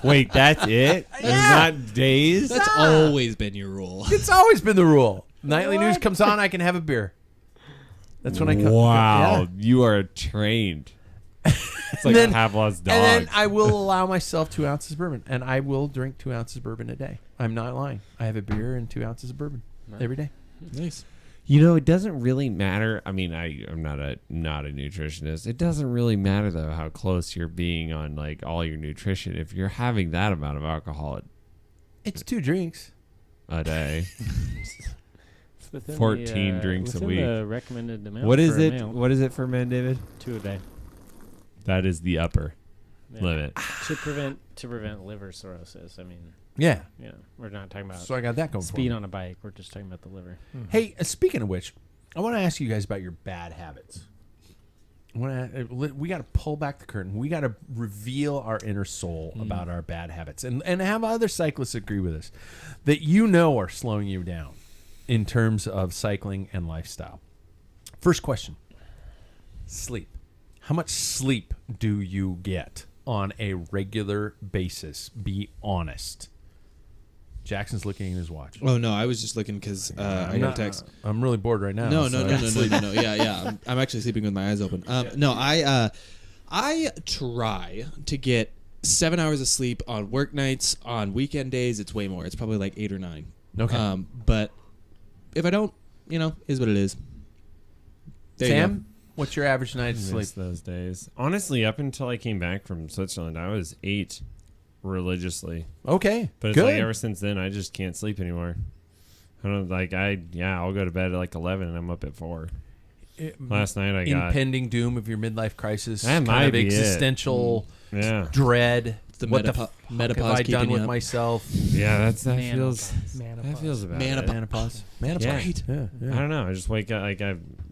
Wait, that's it? It's not days? That's always been your rule. It's always been the rule. Nightly news comes on, I can have a beer. That's when I come. Wow, Yeah. you are trained. It's like then- Pavlov's dog. And then I will allow myself 2 ounces of bourbon, and I will drink 2 ounces of bourbon a day. I'm not lying. I have a beer and 2 ounces of bourbon every day. Nice. You know, it doesn't really matter. I mean, I'm not a nutritionist. It doesn't really matter though how close you're being on like all your nutrition. If you're having that amount of alcohol It's 2 drinks. a day, It's within 14 drinks a within week. The recommended amount. what is for a it? meal. What is it for men, David? 2 a day. That is the upper Yeah. limit. to prevent liver cirrhosis. I mean, Yeah. you know, we're not talking about So I got that going for speed me. on a bike. We're just talking about the liver. Hey, speaking of which, I want to ask you guys about your bad habits. We got to pull back the curtain. We got to reveal our inner soul about our bad habits, and have other cyclists agree with us that you know are slowing you down in terms of cycling and lifestyle. First question: sleep. How much sleep do you get on a regular basis? Be honest. Jackson's looking at his watch. Oh no, I was just looking because I got a text. I'm really bored right now. No. Yeah. I'm actually sleeping with my eyes open. No, I try to get 7 hours of sleep on work nights. On weekend days, it's way more. It's probably like 8 or 9. Okay. But if I don't, is what it is. There you Sam, what's your average night of I sleep? miss those days. Honestly, up until I came back from Switzerland, I was 8 religiously. Okay, But it's good. like ever since then, I just can't sleep anymore. I don't like I'll go to bed at like 11 and I'm up at 4. Last night I got impending doom of your midlife crisis, That kind might of be it. existential dread. the what the menopause fuck have I keeping done you with up. myself? Yeah, that Menopause. feels about it. Menopause. Menopause. Yeah. Yeah. I don't know. I just wake up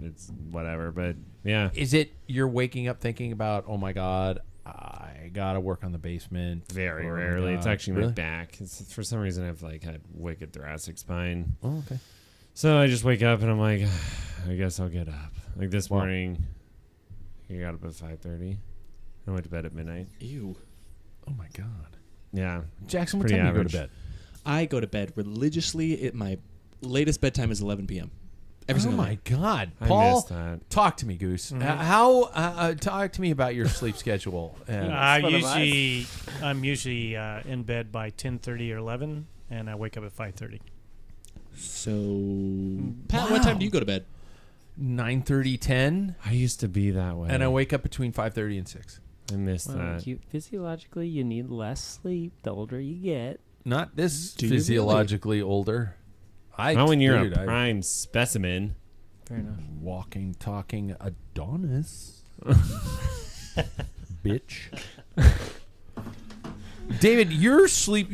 it's whatever. But Yeah. Is it you're waking up thinking about, oh my God, I got to work on the basement? Very Oh my rarely. It's God. actually Really? my back. It's, for some reason, I've like had wicked thoracic spine. Oh, okay. So I just wake up and I'm like, I guess I'll get up. Like this Wow. morning, I got up at 5:30. I went to bed at midnight. Ew. Oh my God. Yeah. Jackson, what Pretty time do you go average. to bed? I go to bed religiously. My latest bedtime is 11 p.m. Every Oh single my night. God. I Paul, missed that. talk to me, Goose. Mhm. Talk to me about your sleep schedule. I'm usually in bed by 10:30 or 11, and I wake up at 5:30. So, Pat, what time do you go to bed? 9:30, 10, I used to be that way. and I wake up between 5:30 and 6. I missed Well, that. physiologically, you need less sleep the older you get. Not this Do you really? physiologically older. Not when you're dude, a prime specimen. Fair enough. walking, talking Adonis. Bitch. David, your sleep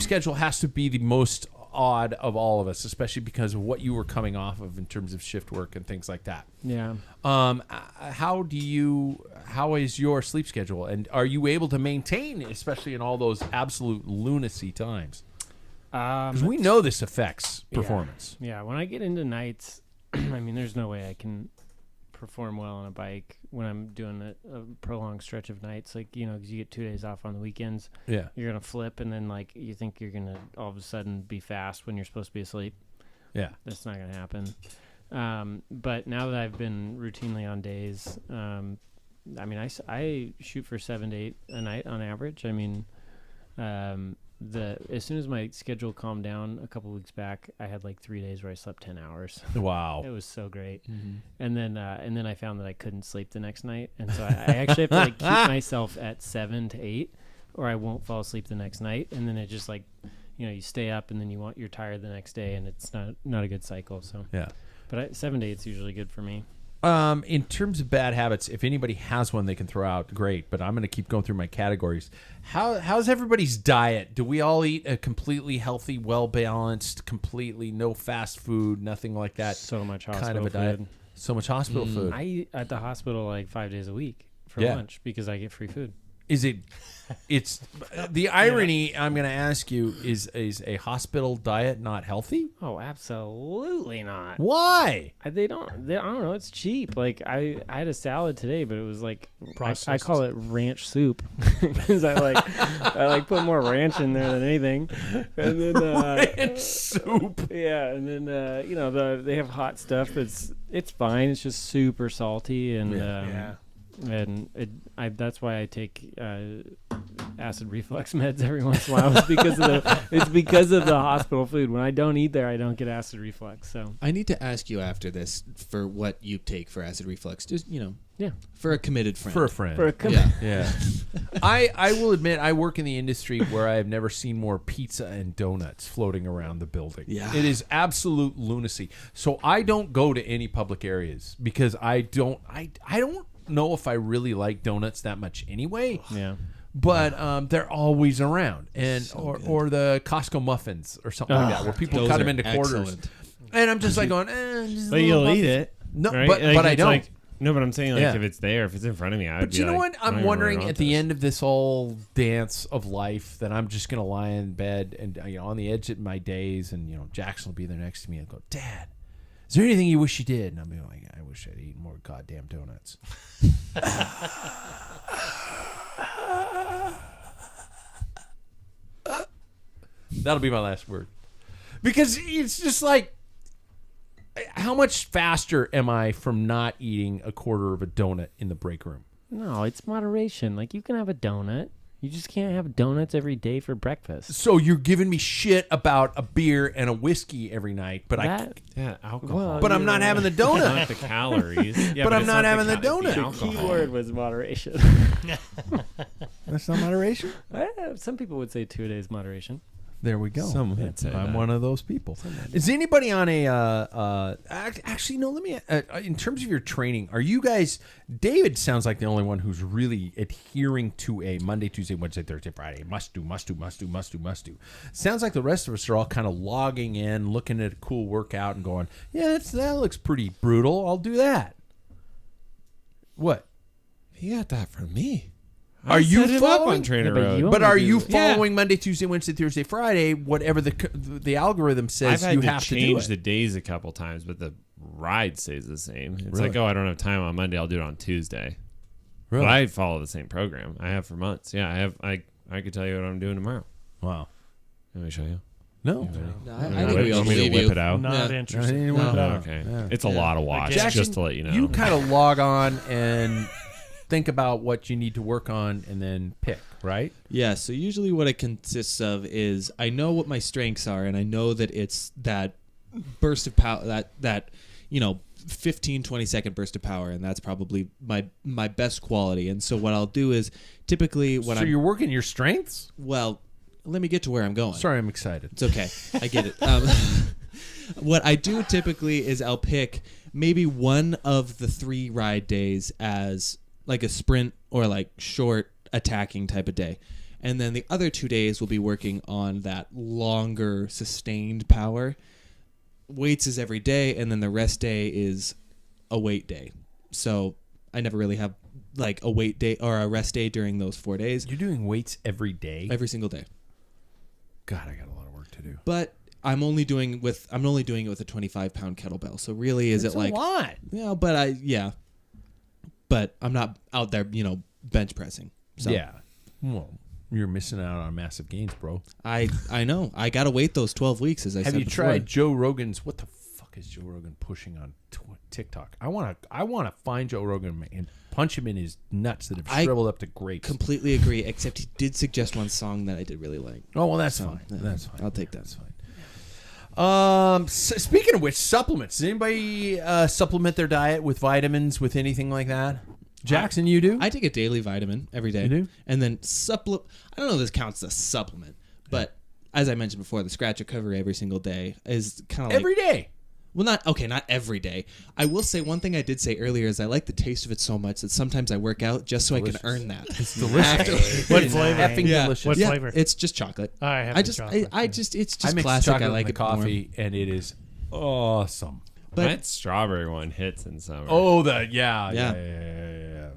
schedule has to be the most odd of all of us, especially because of what you were coming off of in terms of shift work and things like that. Yeah. How is your sleep schedule, and are you able to maintain, especially in all those absolute lunacy times? Because we know this affects performance. Yeah, when I get into nights, I mean, there's no way I can perform well on a bike when I'm doing a prolonged stretch of nights. Like, you know, because you get 2 days off on the weekends. Yeah. You're going to flip, and then, like, you think you're going to all of a sudden be fast when you're supposed to be asleep. Yeah. That's not going to happen. But now that I've been routinely on days, I mean, I shoot for 7 to 8 a night on average. I mean, as soon as my schedule calmed down a couple weeks back, I had like 3 days where I slept 10 hours. Wow. It was so great. And then I found that I couldn't sleep the next night, and so I actually have to like keep myself at 7 to 8, or I won't fall asleep the next night. And then it just like, you know, you stay up, and then you're tired the next day, and it's not a good cycle. So Yeah. but 7 to 8 is usually good for me. In terms of bad habits, if anybody has one they can throw out, great. But I'm going to keep going through my categories. How's everybody's diet? Do we all eat a completely healthy, well-balanced, completely no fast food, nothing like that? So much hospital kind of a diet. food. So much hospital food. I eat at the hospital like 5 days a week for Yeah. lunch because I get free food. Is it? It's the irony. I'm going to ask you: is a hospital diet not healthy? Oh, absolutely not. Why? I don't know. It's cheap. Like I had a salad today, but it was like I Processed. call it ranch soup because I like put more ranch in there than anything. And then Ranch soup. yeah, and then you know they have hot stuff. It's fine. It's just super salty and Yeah. and that's why I take acid reflux meds every once in a while. It's because of the hospital food. When I don't eat there, I don't get acid reflux. So I need to ask you after this for what you take for acid reflux. Just, you know, yeah, for a committed friend. For a friend. for a yeah. Yeah. I will admit I work in the industry where I have never seen more pizza and donuts floating around the building. Yeah. It is absolute lunacy. So I don't go to any public areas because I don't know if I really like donuts that much anyway. yeah. But they're always around, and or the Costco muffins or something like that, where people Those cut them are into quarters. excellent. And I'm just like going, just a But little you'll muffin. eat it. No, right? but Like, I it's don't. like- no, but I'm saying like Yeah. if it's there, if it's in front of me, I would But be you know like, what? I'm wondering at the end of this whole dance of life that I'm just gonna lie in bed and on the edge of my days, and Jackson will be there next to me and go, "Dad, is there anything you wish you did?" And I'll be like, "I wish I'd eaten more goddamn donuts." That'll be my last word, because it's just like, how much faster am I from not eating a quarter of a donut in the break room? No, it's moderation. Like you can have a donut. You just can't have donuts every day for breakfast. So you're giving me shit about a beer and a whiskey every night, but yeah, alcohol. Well, I'm not having the donut. not the calories. Yeah, But I'm it's not having the it's donut. The alcohol. key word was moderation. That's not moderation. Some people would say 2 days moderation. There we go. Some would say I'm that. one of those people. Is anybody on a? Actually, no. Let me. In terms of your training, are you guys? David sounds like the only one who's really adhering to a Monday, Tuesday, Wednesday, Thursday, Friday must do. Sounds like the rest of us are all kind of logging in, looking at a cool workout, and going, "Yeah, that looks pretty brutal. I'll do that." What? He got that from me. Are you set him up following- on Trainer Yeah, but Road? you- But are you Yeah. following Monday, Tuesday, Wednesday, Thursday, Friday? Whatever the algorithm says, I've had you to have to do change it. the days a couple times, but the ride stays the same. It's Really? like, oh, I don't have time on Monday. I'll do it on Tuesday. Really? But I follow the same program. I have for months. Yeah, I have. I could tell you what I'm doing tomorrow. Wow. Let me show you. No. I You think want we me all to believe whip you. it out? Not Yeah. interested. No. Okay. Yeah. It's a lot of watch, Jackson, just to let you know. You kind of log on and think about what you need to work on and then pick, right? Yeah, so usually what it consists of is I know what my strengths are, and I know that it's that burst of power, that 15, 20-second burst of power, and that's probably my best quality. And so what I'll do is typically when So I'm... you're working your strengths? Well, let me get to where I'm going. Sorry, I'm excited. It's okay. I get it. What I do typically is I'll pick maybe one of the 3 ride days as like a sprint or like short attacking type of day. And then the other 2 days will be working on that longer sustained power. Weights is every day, and then the rest day is a weight day. So I never really have like a weight day or a rest day during those 4 days. You're doing weights every day? Every single day. God, I got a lot of work to do. But I'm only doing it with a 25-pound kettlebell. So really, is That's it like a lot? Yeah, but I'm not out there, bench pressing. So Yeah. Well, you're missing out on massive gains, bro. I know. I gotta wait those 12 weeks, as I Have said you before. tried Joe Rogan's? What the fuck is Joe Rogan pushing on TikTok? I want to find Joe Rogan and punch him in his nuts that have I shriveled up to grapes. Completely agree. Except he did suggest one song that I did really like. Oh well, that's So, fine. yeah, That's fine. I'll take that. That's fine. Speaking of which, supplements. Does anybody supplement their diet with vitamins, with anything like that? Jackson, you do? I take a daily vitamin every day. You do? And then I don't know if this counts as a supplement, but as I mentioned before, the scratch recovery every single day is kind of like Every day. Well, not every day. I will say one thing I did say earlier is I like the taste of it so much that sometimes I work out just so I can earn that. It's delicious. What flavor? Effing Yeah. delicious. What yeah, flavor? it's just chocolate. I have I the just, chocolate, I yeah. just, it's I just mix classic. chocolate I like with it my more. coffee, and it is awesome. But that strawberry one hits in summer. Oh, Yeah. yeah.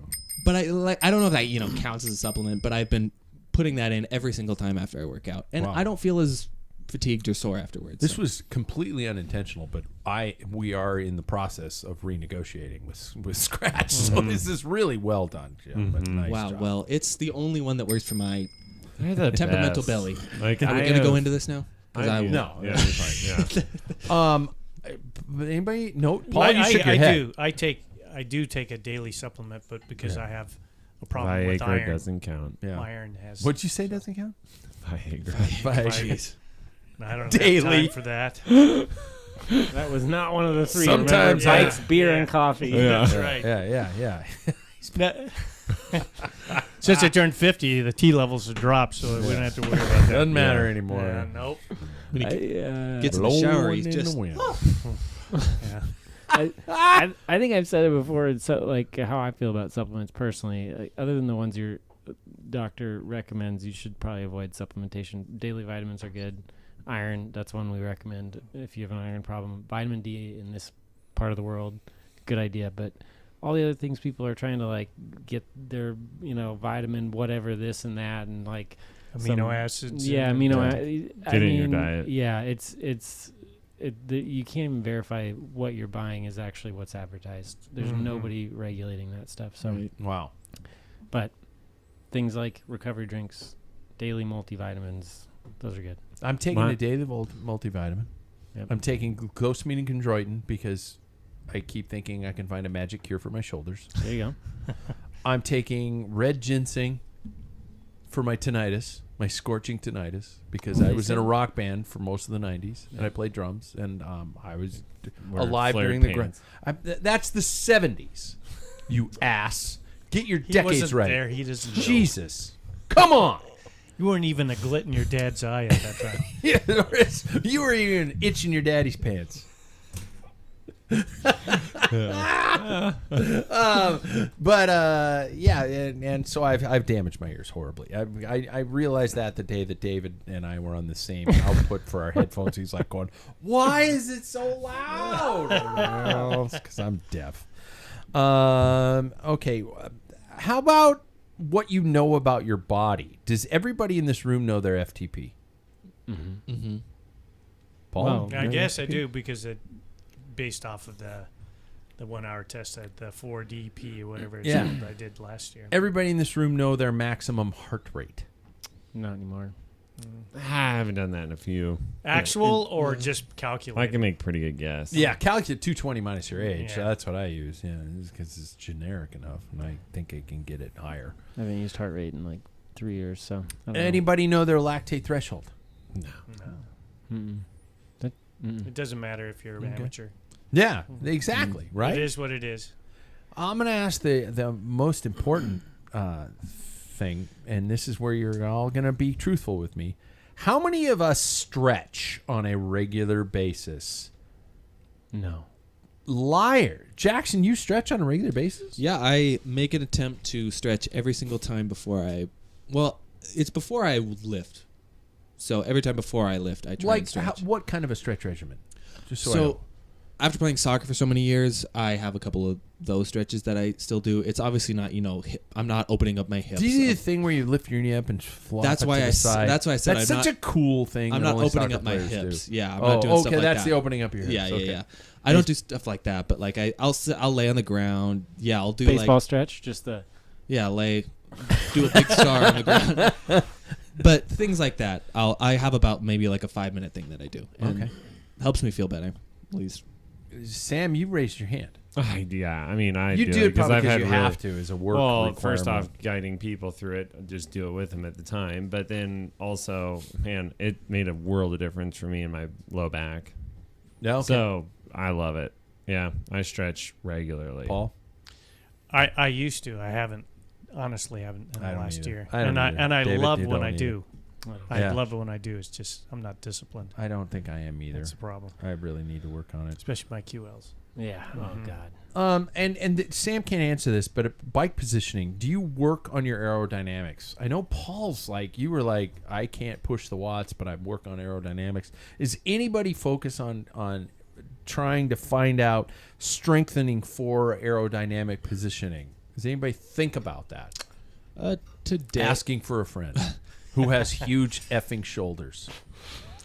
But I don't know if that counts as a supplement. But I've been putting that in every single time after I work out, and Wow. I don't feel as fatigued or sore afterwards. This so. was completely unintentional, but we are in the process of renegotiating with Scratch, so this is really well done, Jim. But nice wow. job. Well, it's the only one that works for my They're the temperamental best. belly. Like, Are we I gonna go have- into this now? 'Cause I will. No, Yeah, that'd be fine. yeah. But anybody? No, Paul, I, you shook your head. do. I do take a daily supplement, but because I have a problem with Viagra iron. doesn't count. Yeah. Iron has. What'd you say doesn't count? Viagra. I don't Daily. have time for that. That was not one of the 3. Sometimes Remember, I- bikes, beer, yeah. and coffee. Yeah. That's right. Yeah. Since I turned 50, the T levels have dropped, so we don't have to worry about that. Doesn't matter Yeah. anymore. Yeah, nope. When he I, gets in the shower, Blowing he's in just the wind. Yeah. I think I've said it before. It's so, like how I feel about supplements personally. Like, other than the ones your doctor recommends, you should probably avoid supplementation. Daily vitamins are good. Iron, that's one we recommend if you have an iron problem. Vitamin D in this part of the world, good idea. But all the other things people are trying to like get their vitamin whatever this and that and like Amino acids. Yeah, and- amino. Get it in your diet. Yeah, you can't even verify what you're buying is actually what's advertised. There's nobody regulating that stuff. So, Wow. but things like recovery drinks, daily multivitamins, those are good. I'm taking My- a daily multivitamin. Yep. I'm taking glucosamine and chondroitin because I keep thinking I can find a magic cure for my shoulders. There you go. I'm taking red ginseng for my tinnitus, my scorching tinnitus, because I was in a rock band for most of the 90s, and I played drums, and I was Wear alive flared during the grind. pants. That's the 70s, you ass. Get your He decades wasn't right. there. He doesn't know. Jesus. Come on. You weren't even a glit in your dad's eye at that time. Yeah, you were even itching your daddy's pants. And so I've damaged my ears horribly. I realized that the day that David and I were on the same output for our headphones. He's like going, "Why is it so loud?" Well, it's because I'm deaf. Okay. How about what you know about your body? Does everybody in this room know their FTP? Mm-hmm. Paul? Well, I no, guess I FTP. do because it based off of the 1 hour test at the 4DP or whatever it Yeah. said I did last year. Everybody in this room know their maximum heart rate. Not anymore. I haven't done that in a few. Actual or just I calculated? can make pretty good guess. Yeah, calculate 220 minus your age. Yeah. So that's what I use. Yeah, because it's generic enough, and I think I can get it higher. I haven't used heart rate in like 3 years, so I don't Anybody know their lactate threshold? No. know. Mm-mm. Mm-mm. It doesn't matter if you're an Okay. amateur. Yeah, exactly. Right. It is what it is. I'm going to ask the most important thing, and this is where you're all going to be truthful with me. How many of us stretch on a regular basis? No. Liar. Jackson, you stretch on a regular basis? Yeah, I make an attempt to stretch every single time it's before I lift. So every time before I lift, I try and Like, stretch. what kind of a stretch regimen? Just so I know. So after playing soccer for so many years, I have a couple of those stretches that I still do. It's obviously not, I'm not opening up my hips. Do you do the thing where you lift your knee up and flop That's it why to the side? that's why I said That's I'm such not, a cool thing. I'm that not only opening soccer up my players do. hips. Yeah, I'm not doing stuff okay, like that's that. the opening up your hips. Yeah, yeah, Okay. yeah. I don't do stuff like that, but like I'll lay on the ground. Yeah, I'll do Baseball like stretch, just the do a big star on the ground. But things like that, I have about maybe like a 5-minute thing that I do. And Okay. helps me feel better, at least. Sam, you raised your hand. Yeah. I mean, I You do it because probably I've because had you really, have to as a work Well, requirement. first off, guiding people through it, just do it with them at the time. But then also, man, it made a world of difference for me in my low back. Yeah, okay. So I love it. Yeah, I stretch regularly. Paul? I used to. I haven't. Honestly, haven't in I the don't last either. year. I don't either. And I David, love you when don't I either. do. Yeah. I love it when I do. It's just I'm not disciplined. I don't think I am either. That's a problem, I really need to work on it. especially my QLs. yeah. Oh Mhm. God. And Sam can't answer this, but bike positioning, do you work on your aerodynamics? I know Paul's like, you were like, I can't push the watts, but I work on aerodynamics. Is anybody focus on trying to find out strengthening for aerodynamic positioning? Does anybody think about that? Today, Asking for a friend who has huge effing shoulders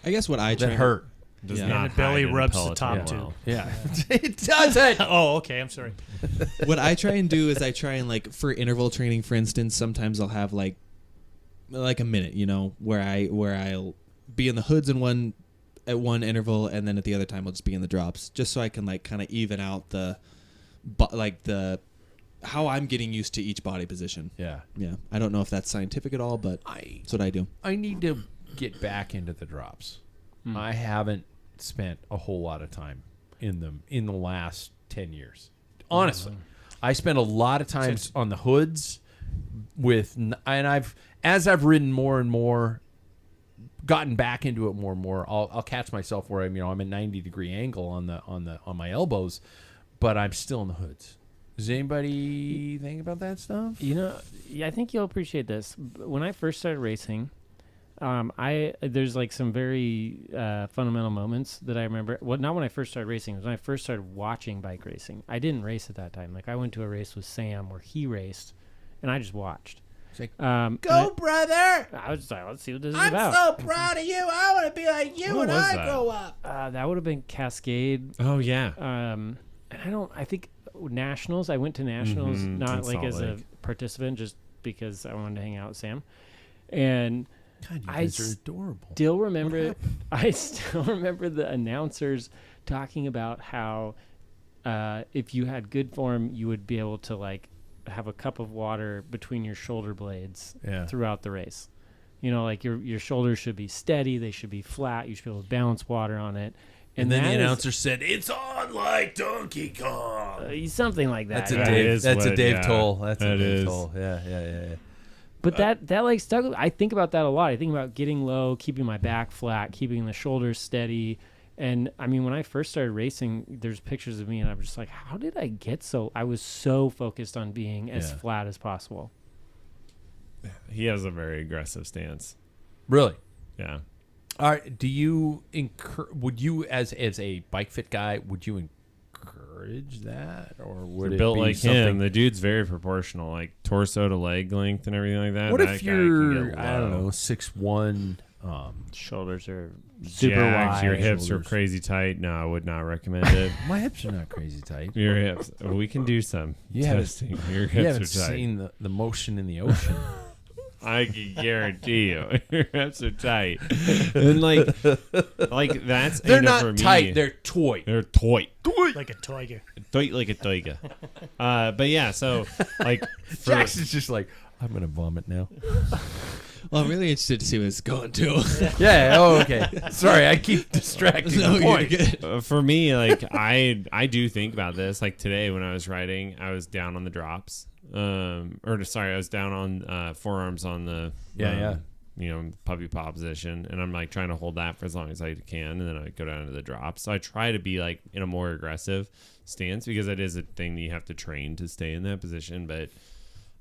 I guess what I try that hurt. Does Yeah. not And the belly hide in rubs the Peloton top well. too. Yeah, it doesn't. Oh, okay. I'm sorry. what I try and do is I try and like for interval training, for instance, sometimes I'll have like a minute, where I'll be in the hoods at one interval, and then at the other time I'll just be in the drops, just so I can like kind of even out the how I'm getting used to each body position. Yeah, Yeah, I don't know if that's scientific at all, but that's what I do. I need to get back into the drops. I haven't spent a whole lot of time in them in the last 10 years. Honestly, I spent a lot of time on the hoods as I've ridden more and more, gotten back into it more and more. I'll catch myself where I'm a 90-degree angle on my elbows, but I'm still in the hoods. Does anybody think about that stuff? I think you'll appreciate this. When I first started racing, there's like some very fundamental moments that I remember. Well, not when I first started racing. It was when I first started watching bike racing. I didn't race at that time. Like I went to a race with Sam where he raced, and I just watched. It's like, Go, brother! I was just like, let's see what this is about. so proud of you. I want to be like you What was that? up. That would have been Cascade. Oh yeah. And I think nationals. I went to nationals Mhm, not in like Salt as a Lake. participant, just because I wanted to hang out with Sam. And God, you I guys are adorable. still remember. I still remember the announcers talking about how if you had good form, you would be able to like have a cup of water between your shoulder blades Yeah. throughout the race. Like your shoulders should be steady. They should be flat. You should be able to balance water on it. And then that the is- announcer said, "It's on like Donkey Kong." something like that. That's a yeah. Dave. is That's a what- Dave yeah, Toll. That's a that Dave is. Toll. Yeah. But that like stuck. I think about that a lot. I think about getting low, keeping my back flat, keeping the shoulders steady. And I mean, when I first started racing, there's pictures of me, and I'm just like, how did I get so? I was so focused on being as Yeah. flat as possible. He has a very aggressive stance. Really. Yeah. All right. Do you would you as a bike fit guy, would you encourage that, or would You're it built be like something? him. The dude's very proportional, like torso to leg length and everything like that. What That if guy can you're, get I don't low. know, 6'1"? Shoulders are super Jacked, wide. your hips are Shoulders. crazy tight. No, I would not recommend it. My hips are not crazy tight. Your hips. We can do some You haven't- testing. Your You hips haven't are tight. seen the motion in the ocean. I can guarantee you, your hips are tight. And like that's They're I know not for me, tight. They're toy. They're tight. Like a tiger. Tight like a tiger. But yeah, so like for, Jackson's just like, I'm gonna vomit now. Well, I'm really interested to see what it's going to. Yeah. Oh, okay. Sorry, I keep distracting No, the you're point. good. for me, like I do think about this. Like today when I was riding, I was down on the drops. I was down on forearms on the puppy paw position, and I'm like trying to hold that for as long as I can, and then I go down to the drops. So I try to be like in a more aggressive stance because that is a thing that you have to train to stay in that position. But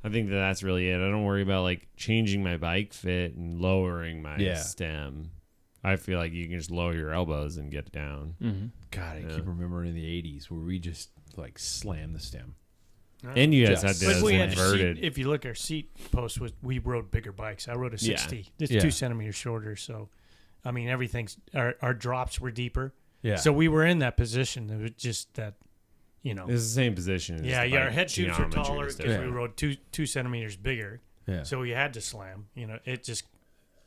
I think that's really it. I don't worry about like changing my bike fit and lowering my stem. I feel like you can just lower your elbows and get down. Mm-hmm. God, I keep remembering in the 80s where we just like slammed the stem. And you guys Just- had But this we had inverted. if you look at our seat post, we rode bigger bikes. I rode a 60. It's Yeah. 2 centimeters shorter. So, I mean, our drops were deeper. Yeah. So we were in that position. It was just that, It's the same position. yeah, just the our bike head tubes were geometry taller is because different. we rode 2 centimeters bigger. Yeah. So we had to slam. It just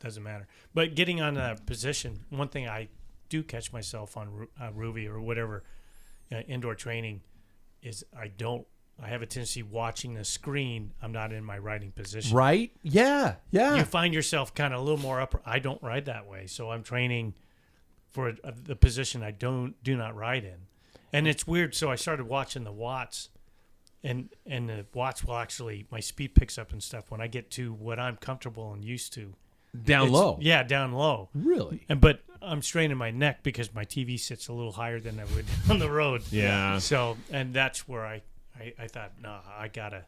doesn't matter. But getting on that position, one thing I do catch myself on Arrivee or whatever indoor training is I have a tendency watching the screen. I'm not in my riding position. Right? Yeah. Yeah. You find yourself kind of a little more upper. I don't ride that way, so I'm training for the position I do not ride in, and it's weird. So I started watching the watts, and the watts will actually my speed picks up and stuff when I get to what I'm comfortable and used to. Down It's- low. Yeah, down low. Really? But I'm straining my neck because my TV sits a little higher than I would on the road. Yeah. So, and that's where I thought, nah, I gotta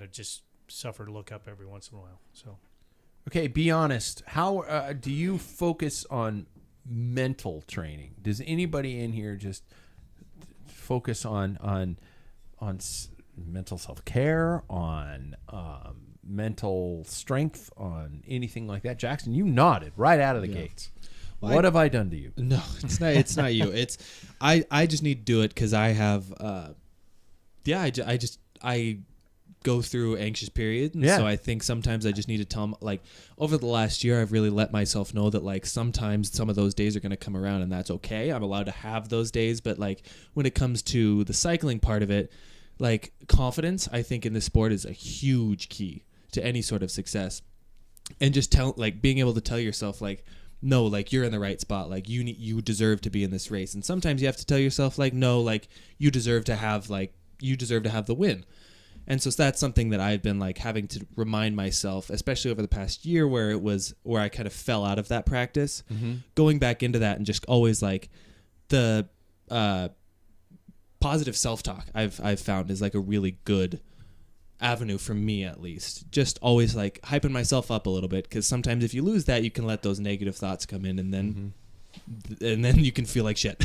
just suffer to look up every once in a while. So, Okay, be honest. How do you focus on mental training? Does anybody in here just focus on mental self-care, on mental strength, on anything like that? Jackson, you nodded right out of the gates. Well, What have I done to you? No, it's not. It's not you. It's I just need to do it because I have. I go through anxious periods, and Yeah. so I think sometimes I just need to tell them. Like over the last year, I've really let myself know that like sometimes some of those days are going to come around, and that's okay. I'm allowed to have those days, but like when it comes to the cycling part of it, like confidence, I think in this sport is a huge key to any sort of success, and just being able to tell yourself like, no, like you're in the right spot, like you deserve to be in this race. And sometimes you have to tell yourself like, no, like you deserve to have the win. And so that's something that I've been like having to remind myself, especially over the past year where I kind of fell out of that practice, going back into that and just always like the positive self-talk I've found is like a really good avenue for me, at least. Just always like hyping myself up a little bit, because sometimes if you lose that, you can let those negative thoughts come in, and then you can feel like shit.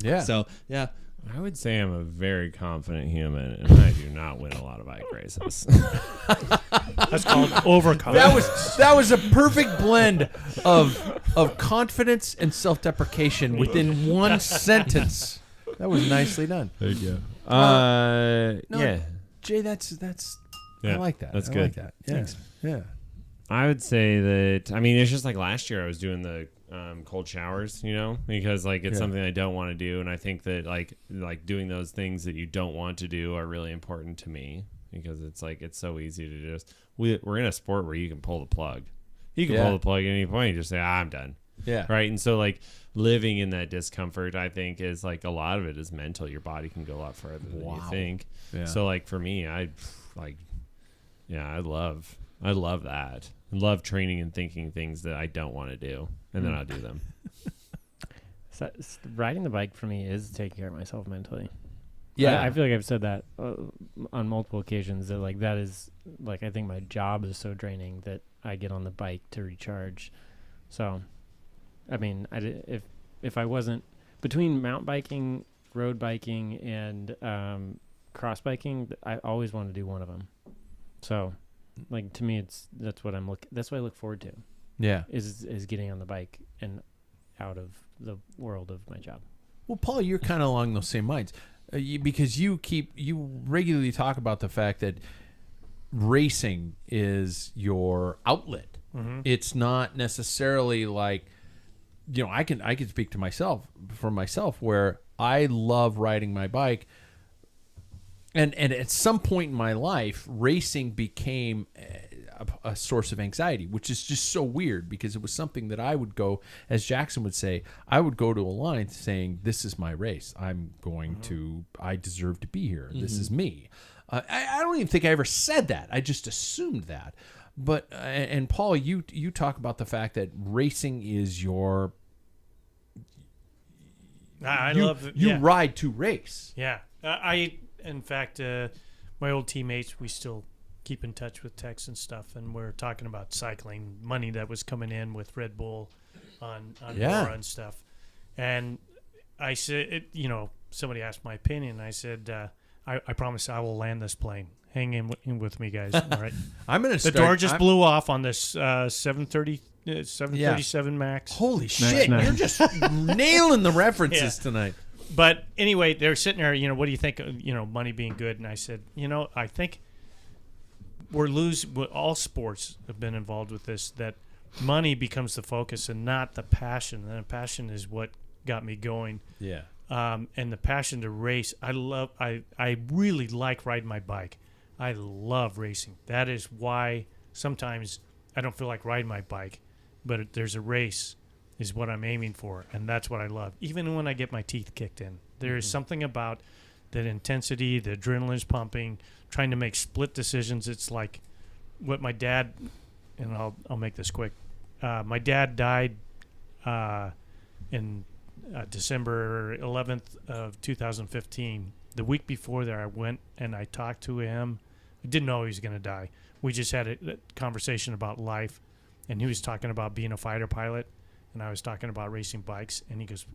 Yeah. So yeah. I would say I'm a very confident human, and I do not win a lot of bike races. that's called overconfidence. That was a perfect blend of confidence and self-deprecation within one sentence. That was nicely done. Thank you. No, Yeah. Jay, that's I Yeah, like that. that's I good. like that. Yeah. Thanks. Yeah. I would say that, I mean, it's just like last year I was doing the cold showers, because like it's something I don't want to do. And I think that like doing those things that you don't want to do are really important to me, because it's like, it's so easy to just, we're in a sport where you can pull the plug. You can pull the plug at any point. You just say, I'm done. Yeah. Right. And so like living in that discomfort, I think is like a lot of it is mental. Your body can go a lot further than you think. Yeah. So like for me, I love that. I love training and thinking things that I don't want to do, and then I'll do them. So, riding the bike for me is taking care of myself mentally. Yeah. I feel like I've said that on multiple occasions, that like that is like, I think my job is so draining that I get on the bike to recharge. So, I mean, if I wasn't between mountain biking road biking and cross biking, I always want to do one of them. So, like, to me, that's what I look forward to. Yeah. Is getting on the bike and out of the world of my job. Well, Paul, you're kind of along those same lines because you regularly talk about the fact that racing is your outlet. Mm-hmm. It's not necessarily like, I can speak to myself where I love riding my bike. And at some point in my life, racing became a source of anxiety, which is just so weird because it was something that I would go, as Jackson would say, I would go to a line saying, this is my race. I'm going to, I deserve to be here. This is me. I don't even think I ever said that. I just assumed that. But, and Paul, you talk about the fact that racing is your, you ride to race. Yeah. In fact, my old teammates, we still keep in touch with texts and stuff, and we're talking about cycling money that was coming in with Red Bull on Laura and stuff. And I said, somebody asked my opinion. I said, I promise I will land this plane. Hang in with me, guys. All right. I'm going to The door just blew off on this 737 Max. Holy shit. Nice. You're just nailing the references tonight. But anyway, they're sitting there, what do you think, money being good? And I said, I think all sports have been involved with this, that money becomes the focus and not the passion. And the passion is what got me going. Yeah. And the passion to race. I really like riding my bike. I love racing. That is why sometimes I don't feel like riding my bike, but there's a race is what I'm aiming for, and that's what I love. Even when I get my teeth kicked in, there is something about that intensity, the adrenaline's pumping, trying to make split decisions. It's like what my dad, and I'll make this quick. My dad died in December 11th of 2015. The week before there, I went and I talked to him. I didn't know he was going to die. We just had a conversation about life, and he was talking about being a fighter pilot, and I was talking about racing bikes, and he goes,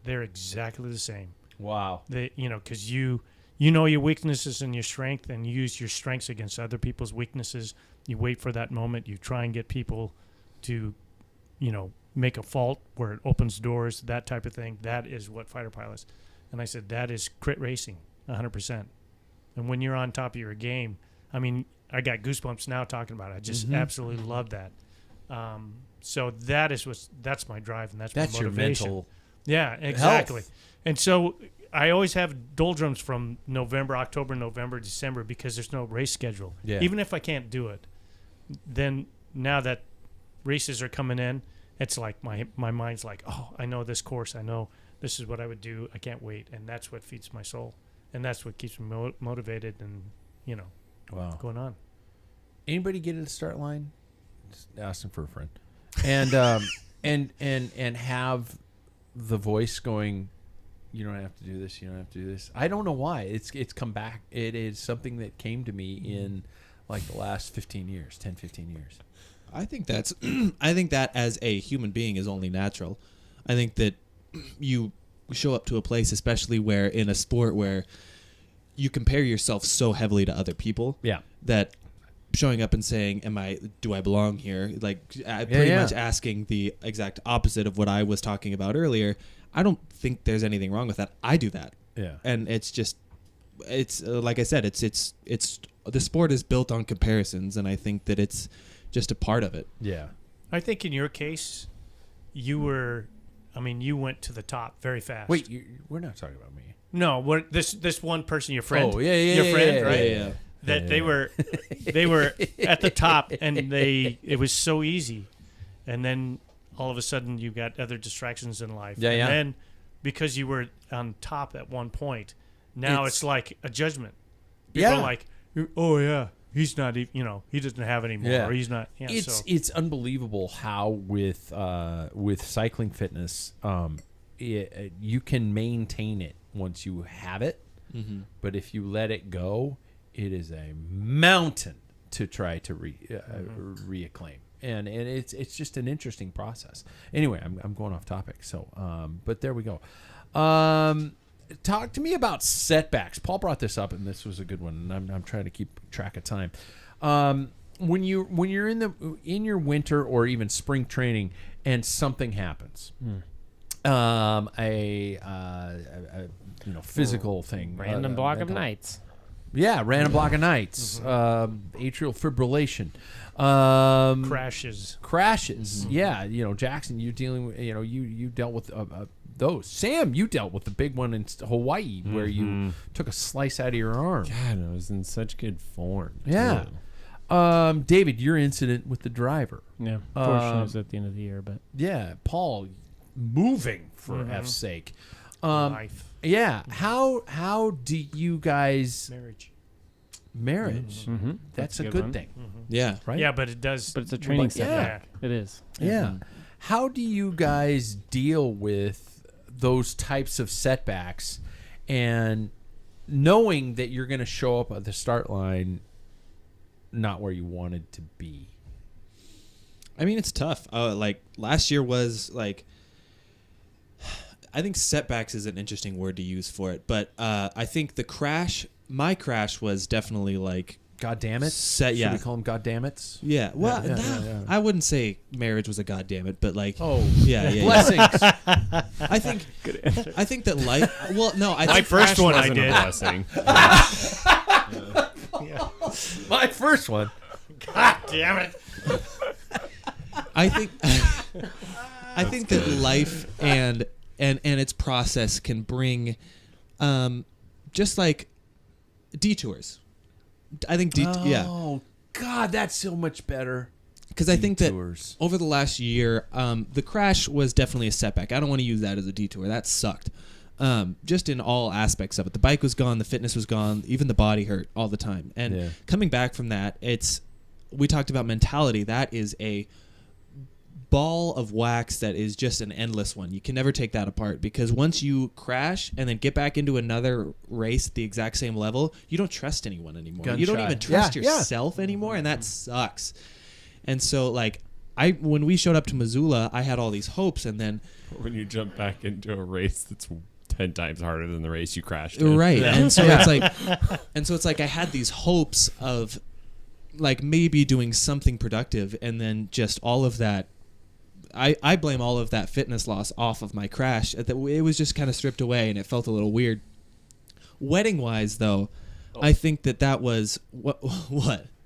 they're exactly the same. Wow. Because you know your weaknesses and your strength, and you use your strengths against other people's weaknesses. You wait for that moment. You try and get people to, make a fault where it opens doors, that type of thing. That is what fighter pilots. And I said, that is crit racing, 100%. And when you're on top of your game, I mean, I got goosebumps now talking about it. I just absolutely love that. So that's my drive, and that's my motivation. Your mental Yeah, exactly. health. And so I always have doldrums from October, November, December, because there's no race schedule. Yeah. Even if I can't do it, then now that races are coming in, it's like my mind's like, oh, I know this course. I know this is what I would do. I can't wait. And that's what feeds my soul. And that's what keeps me motivated and, Wow. going on. Anybody get to the start line? Just asking for a friend. And and have the voice going, you don't have to do this, you don't have to do this. I don't know why. It's come back. It is something that came to me in like the last 15 years. I think that as a human being is only natural. I think that you show up to a place, especially where in a sport where you compare yourself so heavily to other people, that showing up and saying, do I belong here? Like pretty much asking the exact opposite of what I was talking about earlier. I don't think there's anything wrong with that. I do that. Yeah. And it's like I said, it's the sport is built on comparisons, and I think that it's just a part of it. Yeah. I think in your case, you went to the top very fast. Wait, we're not talking about me. No, this one person, your friend. Oh, yeah, your friend, right? Yeah. That they were at the top, and it was so easy, and then all of a sudden you got other distractions in life. Yeah, and yeah. then because you were on top at one point, now it's like a judgment. People are like, oh yeah, he's not even, he doesn't have any more, or he's not. Yeah, it's unbelievable how with cycling fitness, you can maintain it once you have it, but if you let it go, it is a mountain to try to reacclaim, and it's just an interesting process. Anyway, I'm going off topic, so but there we go. talk to me about setbacks. Paul brought this up, and this was a good one. And I'm trying to keep track of time. When you're in your winter or even spring training, and something happens, a physical thing, Random block of nights. Yeah, random block of nights, atrial fibrillation, crashes. Yeah, Jackson, you're dealing with, you dealt with those. Sam, you dealt with the big one in Hawaii where you took a slice out of your arm. God, I was in such good form. Yeah. Too. David, your incident with the driver. Yeah, fortunately, it was at the end of the year, but Yeah, Paul, moving for F's sake. Life. Yeah, how do you guys Marriage. That's a a good good one. thing, Yeah. right? Yeah, but it does. it's a training But, yeah. setback. It is. Yeah. How do you guys deal with those types of setbacks and knowing that you're going to show up at the start line not where you wanted to be? I mean, it's tough. Like last year was like, I think setbacks is an interesting word to use for it, but I think my crash was definitely like, God damn it. Should Should we call them God damn it's? yeah. Well, Yeah. I wouldn't say marriage was a goddamn it, but like, Oh, yeah. blessings. I think that life. Well, no, I My think first one I Wasn't did. a blessing. My first one. God damn it. I think that life and its process can bring, just like detours. I think yeah, Oh, God, that's so much better. because I think that Detours. over the last year, the crash was definitely a setback. I don't want to use that as a detour. That sucked. Just in all aspects of it. The bike was gone, the fitness was gone, even the body hurt all the time. And Yeah. coming back from that, we talked about mentality. That is a ball of wax that is just an endless one. You can never take that apart, because once you crash and then get back into another race at the exact same level, you don't trust anyone anymore. You don't Gun-shy. even trust Yeah. yourself anymore, and that sucks. And so, like, when we showed up to Missoula, I had all these hopes, and then When you jump back into a race that's 10 times harder than the race you crashed in. right, and so it's like I had these hopes of like maybe doing something productive, and then just all of that. I blame all of that fitness loss off of my crash. It was just kind of stripped away, and it felt a little weird. Wedding wise, though, I think that was what.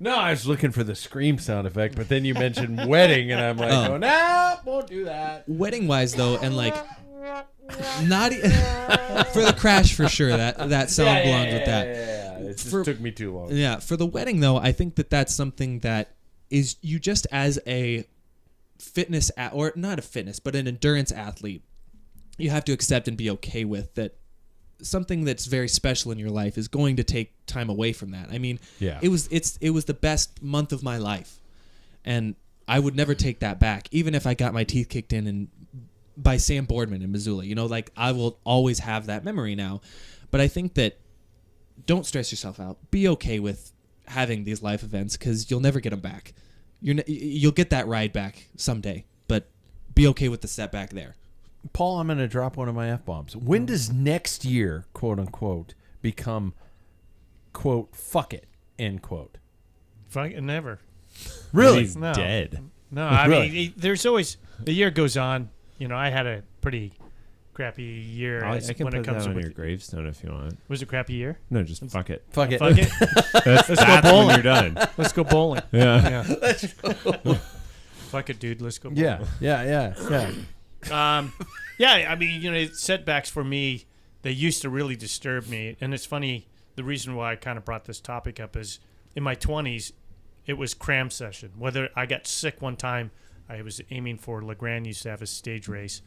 No, I was looking for the scream sound effect, but then you mentioned wedding, and I'm like, Oh. nah, won't do that. Wedding wise, though, and like not for the crash for sure. That sound belonged with that. Yeah. It just For- took me too long. Yeah, for the wedding though, I think that's something that is you just as a fitness or not a fitness, but an endurance athlete, you have to accept and be okay with that. Something that's very special in your life is going to take time away from that. I mean, Yeah. it was the best month of my life, and I would never take that back, even if I got my teeth kicked in by Sam Boardman in Missoula. Like I will always have that memory now. But I think that don't stress yourself out. Be okay with having these life events, because you'll never get them back. You'll get that ride back someday, but be okay with the setback there. Paul, I'm going to drop one of my F-bombs. When does next year, quote unquote, become, quote, fuck it, end quote? Never. Really? He's No. dead. No, I Really? mean, there's always, the year goes on. I had a pretty crappy year I can when put it comes that on to your gravestone if you want. Was it a crappy year? No, just fuck it. Fuck it. Fuck it. That's when bowling. you're done. Let's go bowling. Yeah. Yeah. Fuck it, dude. Let's go bowling. Yeah. Yeah, I mean, setbacks for me, they used to really disturb me. And it's funny, the reason why I kind of brought this topic up is in my 20s, it was cram session. Whether I got sick one time, I was aiming for LeGrand used to have a stage race,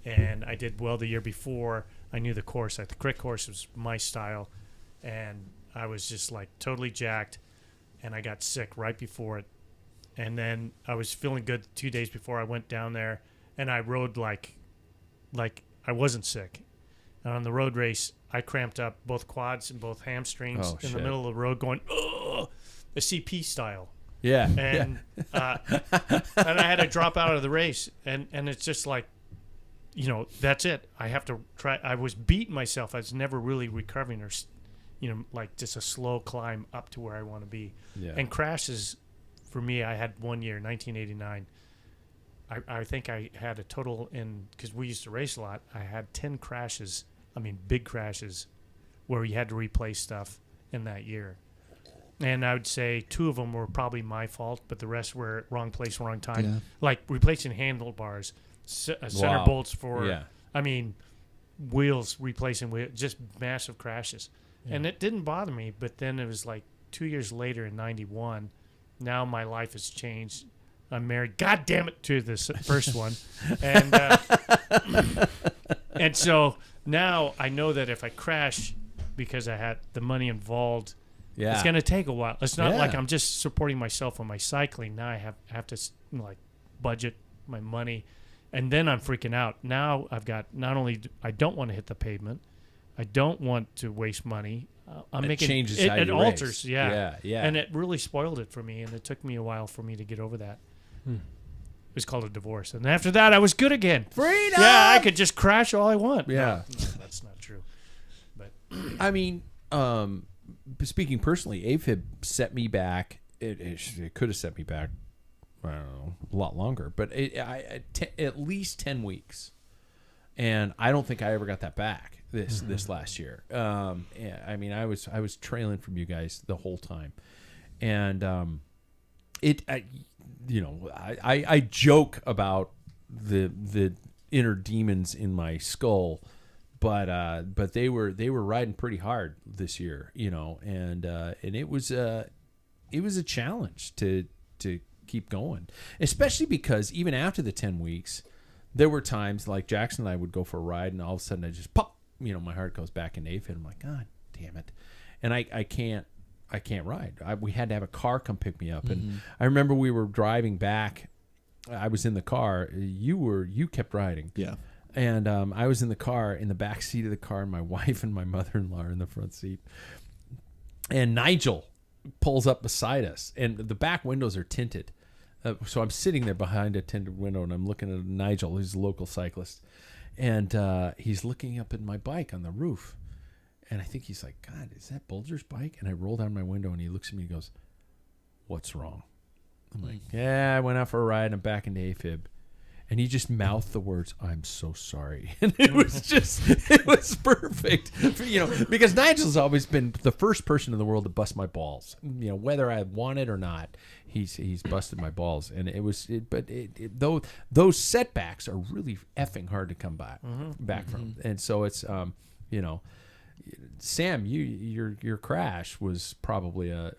and I did well the year before. I knew the course. Like the crit course was my style, and I was just like totally jacked, and I got sick right before it. And then I was feeling good 2 days before I went down there, and I rode like I wasn't sick. And on the road race, I cramped up both quads and both hamstrings in the middle of the road going, ugh, the CP style. Yeah. And and I had to drop out of the race. And it's just like, that's it. I have to try. I was beating myself. I was never really recovering or, like just a slow climb up to where I want to be. Yeah. And crashes, for me, I had one year, 1989. I think I had a total because we used to race a lot, I had 10 crashes, big crashes, where we had to replace stuff in that year. And I would say 2 of them were probably my fault, but the rest were wrong place, wrong time. Yeah. Like replacing handlebars, center Wow. bolts for, Yeah. wheels, replacing wheels, just massive crashes. Yeah. And it didn't bother me, but then it was like 2 years later in 91, now my life has changed. I'm married, God damn it, to this first one. And and so now I know that if I crash because I had the money involved, Yeah. it's going to take a while. It's not like Yeah. I'm just supporting myself on my cycling. Now I have to budget my money, and then I'm freaking out. Now I've got not only I don't want to hit the pavement, I don't want to waste money. It changes it, how it you alters, race. yeah, Yeah. and it really spoiled it for me, and it took me a while for me to get over that. It was called a divorce, and after that I was good again. Freedom. Yeah, I could just crash all I want. Yeah. No, that's not true. But Speaking personally, AFib set me back. It could have set me back, I don't know, a lot longer, but at least 10 weeks. And I don't think I ever got that back this last year. I was trailing from you guys the whole time. And I joke about the inner demons in my skull, but they were riding pretty hard this year, and it was a challenge to keep going, especially because even after the 10 weeks, there were times like Jackson and I would go for a ride, and all of a sudden I just pop, my heart goes back into AFib. I'm like, God damn it, and I can't ride. We had to have a car come pick me up, and I remember we were driving back. I was in the car. You kept riding. Yeah. And I was in the car, in the back seat of the car, and my wife and my mother-in-law are in the front seat. And Nigel pulls up beside us, and the back windows are tinted. So I'm sitting there behind a tinted window, and I'm looking at Nigel, who's a local cyclist. And he's looking up at my bike on the roof. And I think he's like, God, is that Bulger's bike? And I roll down my window, and he looks at me and goes, what's wrong? I'm like, yeah, I went out for a ride, and I'm back into AFib. And he just mouthed the words, I'm so sorry. And it was perfect. Because Nigel's always been the first person in the world to bust my balls. Whether I want it or not, he's busted my balls. And though those setbacks are really effing hard to come back from. And so it's, Sam, your crash was probably that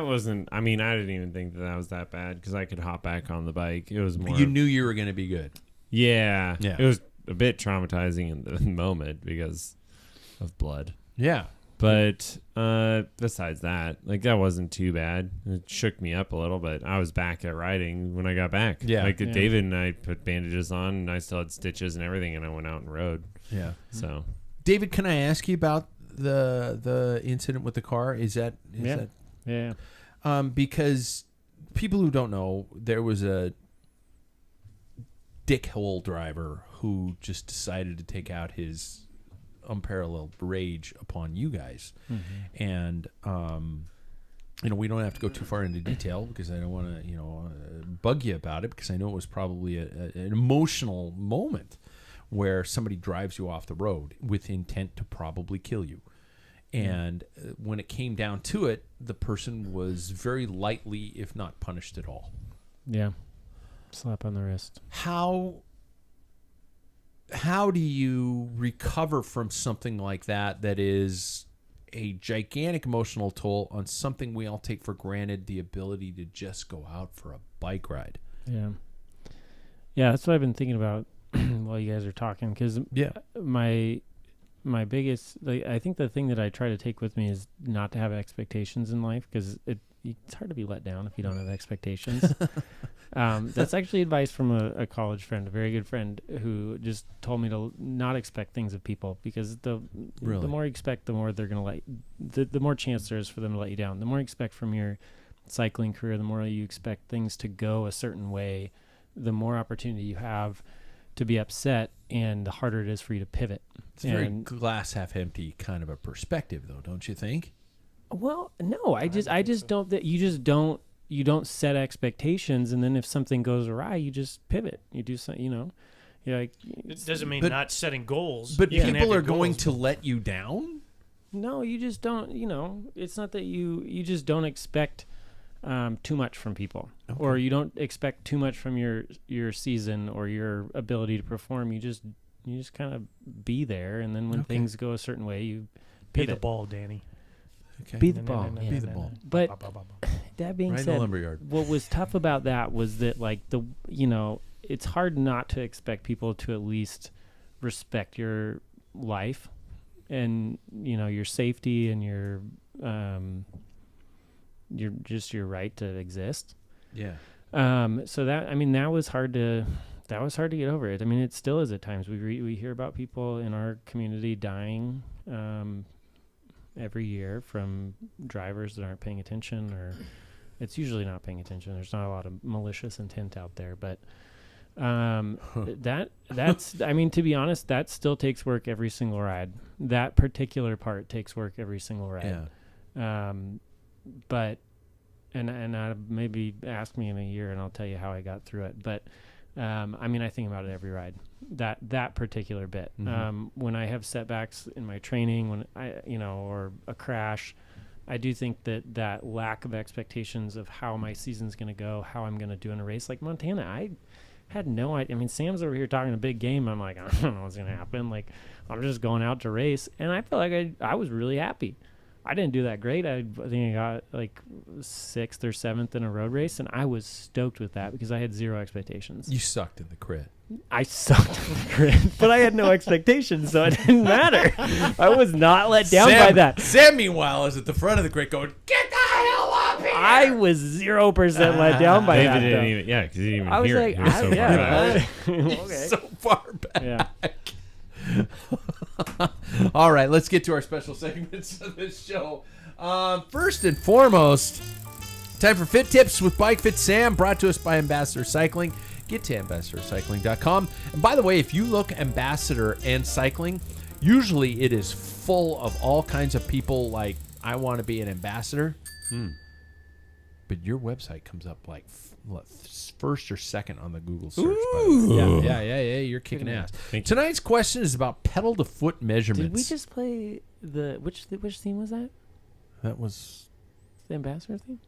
wasn't. I didn't even think that was that bad because I could hop back on the bike. It was more. You knew you were going to be good. Yeah, it was a bit traumatizing in the moment because of blood. Yeah, but besides that, that wasn't too bad. It shook me up a little, but I was back at riding when I got back. Yeah, David and I put bandages on, and I still had stitches and everything, and I went out and rode. Yeah, so. David, can I ask you about the incident with the car? Is that Yeah. Because people who don't know, there was a dickhole driver who just decided to take out his unparalleled rage upon you guys, and we don't have to go too far into detail because I don't want to bug you about it, because I know it was probably an emotional moment where somebody drives you off the road with intent to probably kill you. And when it came down to it, the person was very lightly, if not punished at all. Yeah. Slap on the wrist. How do you recover from something like that is a gigantic emotional toll on something we all take for granted, the ability to just go out for a bike ride? Yeah. Yeah, that's what I've been thinking about while you guys are talking, because my biggest, I think the thing that I try to take with me is not to have expectations in life, because it's hard to be let down if you don't have expectations. That's actually advice from a college friend, a very good friend, who just told me to not expect things of people, because the more you expect, the more they're going to the more chance there is for them to let you down. The more you expect from your cycling career, the more you expect things to go a certain way, the more opportunity you have to be upset, and the harder it is for you to pivot. It's a very glass half empty kind of a perspective, though, don't you think? Well, no, I just don't. That you don't set expectations, and then if something goes awry, you just pivot. You do something, You're like, It doesn't mean not setting goals. But You can have people your are going goals. to let you down. no, you just don't. It's not that you just don't expect too much from people, or you don't expect too much from your season or your ability to perform. You just kind of be there, and then when things go a certain way, you Be pivot. the ball, Danny. Okay. Be the ball. No, yeah. Be the ball. But that being Right in the said, lumberyard. what was tough about that was that it's hard not to expect people to at least respect your life and your safety and your right to exist. Yeah. So that was hard to get over it. I mean, it still is at times. We hear about people in our community dying every year from drivers that aren't paying attention, or it's usually not paying attention. There's not a lot of malicious intent out there, but that's I mean, to be honest, that still takes work every single ride. That particular part takes work every single ride. Yeah. But I maybe ask me in a year and I'll tell you how I got through it. But I think about it every ride. That particular bit. When I have setbacks in my training, when or a crash, I do think that lack of expectations of how my season's going to go, how I'm going to do in a race like Montana, I had no idea. I mean, Sam's over here talking a big game. I'm like, I don't know what's going to happen. Like, I'm just going out to race, and I feel like I was really happy. I didn't do that great. I think I got like 6th or 7th in a road race, and I was stoked with that because I had zero expectations. You sucked in the crit. I sucked in the grid, but I had no expectations, so it didn't matter. I was not let down by that. Sam, meanwhile, is at the front of the grid going, "Get the hell up here!" I was 0% let down by David that. didn't though. even, because he didn't even I was hear like, it. He was so far back. okay. So far back. Yeah. All right, let's get to our special segments of this show. First and foremost, time for Fit Tips with Bike Fit Sam, brought to us by Ambassador Cycling. Get to ambassadorcycling.com. And by the way, if you look Ambassador and cycling, usually it is full of all kinds of people like, I want to be an ambassador. But your website comes up like first or second on the Google search. By the way. Yeah. You're kicking ass. Tonight's question is about pedal to foot measurements. Did we just play which theme was that? That was The Ambassador theme?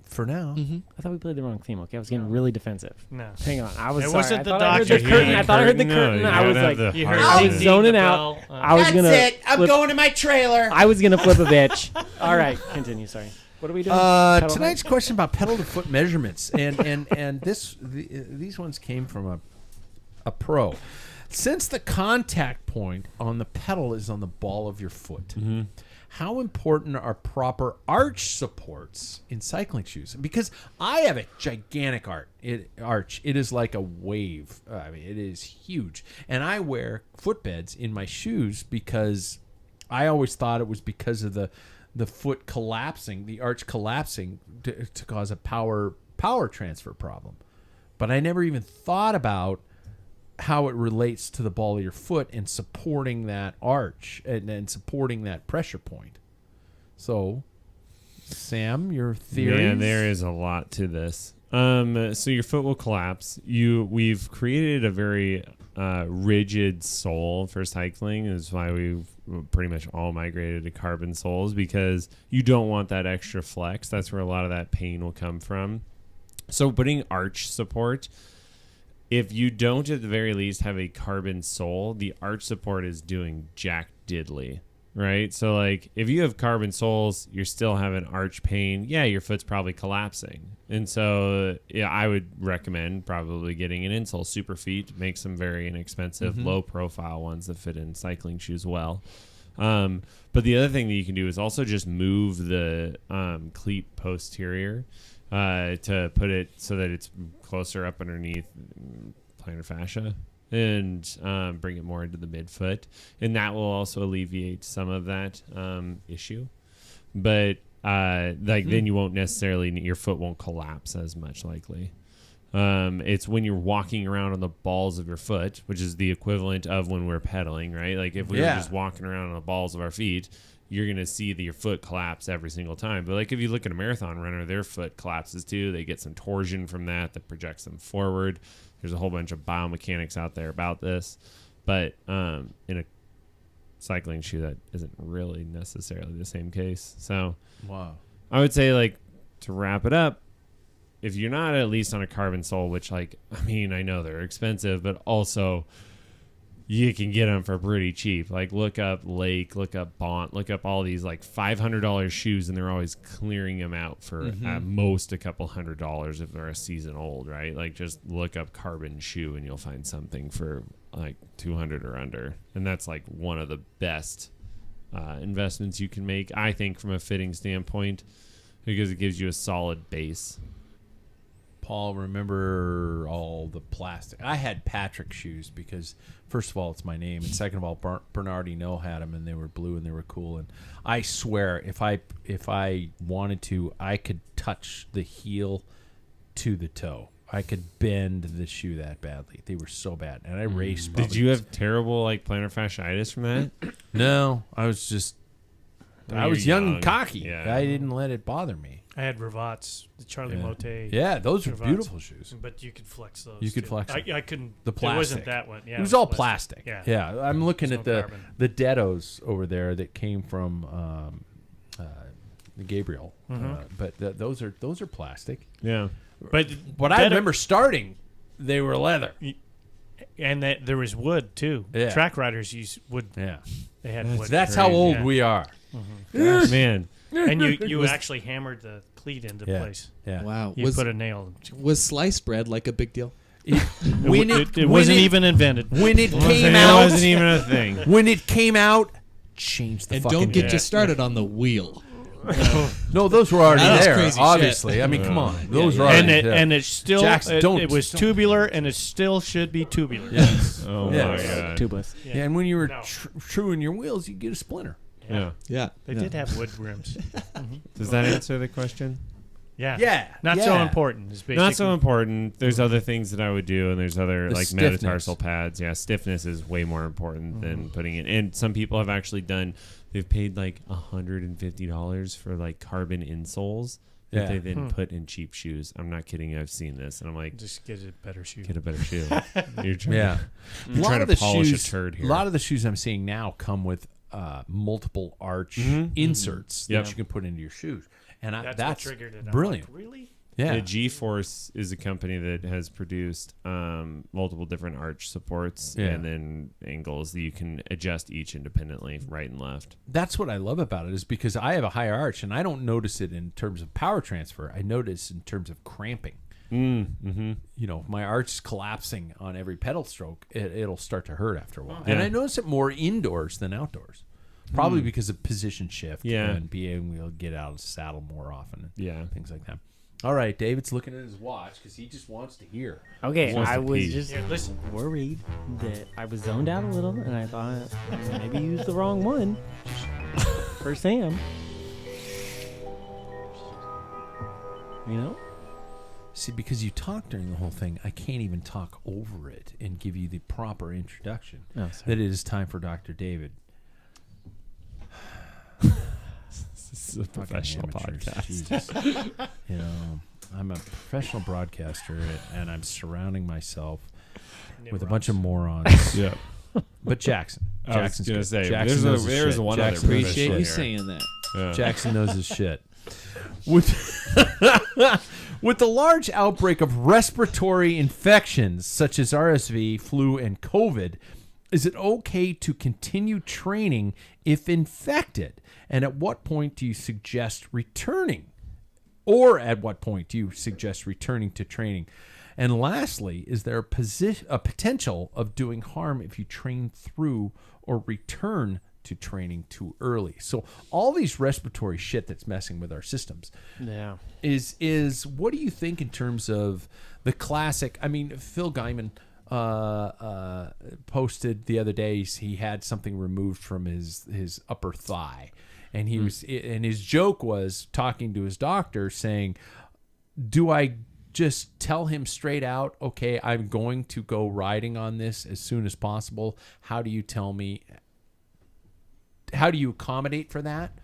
for now. I thought we played the wrong theme. Okay, I was getting really defensive. No. Hang on, I was It sorry. wasn't I the thought I heard doctor. the curtain. I thought I heard the No, curtain. you I was gotta like, have the You hard heard I was ding, zoning the out. bell. I was gonna. I'm going to my trailer. I was gonna flip a bitch. All right, continue. Sorry. What are we doing? Pedal Tonight's height? question about pedal to foot measurements, and these ones came from a pro. Since the contact point on the pedal is on the ball of your foot, how important are proper arch supports in cycling shoes? Because I have a gigantic arch. It is like a wave. I mean, it is huge, and I wear footbeds in my shoes because I always thought it was because of the foot collapsing, the arch collapsing to cause a power transfer problem. But I never even thought about how it relates to the ball of your foot and supporting that arch and supporting that pressure point. So, Sam, your theory? Man, there is a lot to this. So your foot will collapse. We've created a very rigid sole for cycling. Is why we've pretty much all migrated to carbon soles, because you don't want that extra flex. That's where a lot of that pain will come from. So putting arch support, if you don't at the very least have a carbon sole, the arch support is doing jack diddly. Right? So, like, if you have carbon soles, you're still having arch pain. Yeah, your foot's probably collapsing. And so, yeah, I would recommend probably getting an insole. Superfeet makes some very inexpensive, low-profile ones that fit in cycling shoes well. But the other thing that you can do is also just move the cleat posterior to put it so that it's closer up underneath plantar fascia, and bring it more into the midfoot, and that will also alleviate some of that issue. But then you won't necessarily, your foot won't collapse as much likely. It's when you're walking around on the balls of your foot, which is the equivalent of when we're pedaling, right? Like if we were just walking around on the balls of our feet, you're going to see your foot collapse every single time. But like if you look at a marathon runner, their foot collapses too. They get some torsion from that projects them forward. There's a whole bunch of biomechanics out there about this. But in a cycling shoe, that isn't really necessarily the same case. So Wow. I would say, like, to wrap it up, if you're not at least on a carbon sole, which, like, I mean, I know they're expensive, but also you can get them for pretty cheap. Like, look up Lake, look up Bont, look up all these, like, $500 shoes, and they're always clearing them out for at most a couple $100 if they're a season old, right? Like, just look up carbon shoe, and you'll find something for, like, $200 or under. And that's, like, one of the best investments you can make, I think, from a fitting standpoint, because it gives you a solid base. Paul, remember all the plastic. I had Patrick shoes because, first of all, it's my name, and second of all, Bernardino had them, and they were blue and they were cool. And I swear, if I wanted to, I could touch the heel to the toe. I could bend the shoe that badly. They were so bad, and I raced. Did you have terrible, like, plantar fasciitis from that? No, I was just. When I you're was young young, and cocky. yeah. I didn't let it bother me. I had Ravots, the Charlie Yeah. Motte. Yeah, those are Ravots. beautiful shoes. But you could flex those. You could too. flex them. I couldn't. The It wasn't plastic. that one. Yeah, It was all plastic. Yeah. I'm looking There's at no carbon. the Dettos over there that came from Gabriel, but those are plastic. Yeah. But I remember starting, they were leather. and that there was wood too. Yeah. Track riders use wood. Yeah, They had wood. that's how crazy, old yeah. we are. Gosh, man. And you actually hammered the cleat into Yeah. place. Yeah, Wow. You put a nail. Was sliced bread like a big deal? when It wasn't even invented. when it came That out, wasn't even a thing. when it came out, changed the And fucking don't get game. you started on the wheel. No, those were already That's there. crazy shit. Obviously, I mean, come on, those were And already there. and it's still Jackson, it was tubular, and it still should be tubular. Yes. Oh, Yeah. my God. Tubeless. Yeah, and when you were No. true in your wheels, you get a splinter. Yeah. Yeah. They did have wood rims. Does that answer the question? Yeah. Yeah, Not yeah. so important. It's Not so basically- important. There's other things that I would do, and there's other The like stiffness. metatarsal pads. Yeah, stiffness is way more important than putting it. And some people have actually done. They've paid like $150 for like carbon insoles that Yeah. they then put in cheap shoes. I'm not kidding. I've seen this, and I'm like, Just get a better shoe. get a better shoe. You're trying Yeah, You're trying to polish a turd here. A lot of the shoes I'm seeing now come with multiple arch inserts Yep. that you can put into your shoes, and That's, that's what triggered it. I'm brilliant. like, really? Yeah, Yeah, G-Force is a company that has produced multiple different arch supports Yeah. and then angles that you can adjust each independently, right and left. that's what I love about it, is because I have a higher arch, and I don't notice it in terms of power transfer. I notice in terms of cramping. Mm-hmm. You know, if my arch is collapsing on every pedal stroke, it'll start to hurt after a while. Yeah. And I notice it more indoors than outdoors. Probably because of position shift Yeah. and being able to get out of the saddle more often Yeah. and things like that. All right, David's looking at his watch because he just wants to hear. Okay, Wants I to was pee. just Here, listen. worried that I was zoned out a little, and I thought maybe used the wrong one for Sam. You know? See, because you talk during the whole thing, I can't even talk over it and give you the proper introduction. Oh, That it is time for Dr. David. This is a Fucking professional amateurs, podcast. Jesus. You know, I'm a professional broadcaster, and I'm surrounding myself with a bunch of morons. Yeah. But Jackson. I was Jackson's gonna good. say, Jackson knows his there's shit. one Jackson other knows his Appreciate shit. you here. saying that. Yeah. Jackson knows his shit. With the large outbreak of respiratory infections such as RSV, flu, and COVID, is it okay to continue training if infected? And at what point do you suggest returning? Or at what point do you suggest returning to training? And lastly, is there a potential of doing harm if you train through or return to training too early? So all these respiratory shit that's messing with our systems Yeah. is what do you think in terms of the classic? I mean, Phil Gaiman posted the other day he had something removed from his upper thigh, and he was and his joke was talking to his doctor saying, "Do I just tell him straight out, okay, I'm going to go riding on this as soon as possible. How do you tell me? How do you accommodate for that?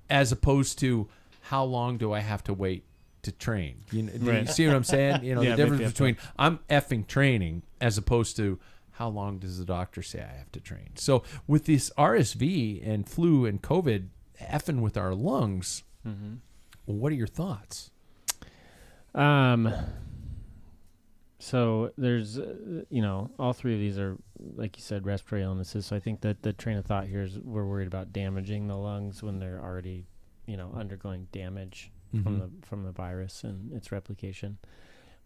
As opposed to how long do I have to wait to train? Do you see what I'm saying? You know, Yeah, the difference maybe between I'm effing training as opposed to how long does the doctor say I have to train? So with this RSV and flu and COVID effing with our lungs, what are your thoughts? So there's, all three of these are, like you said, respiratory illnesses. So I think that the train of thought here is we're worried about damaging the lungs when they're already, undergoing damage from the virus and its replication.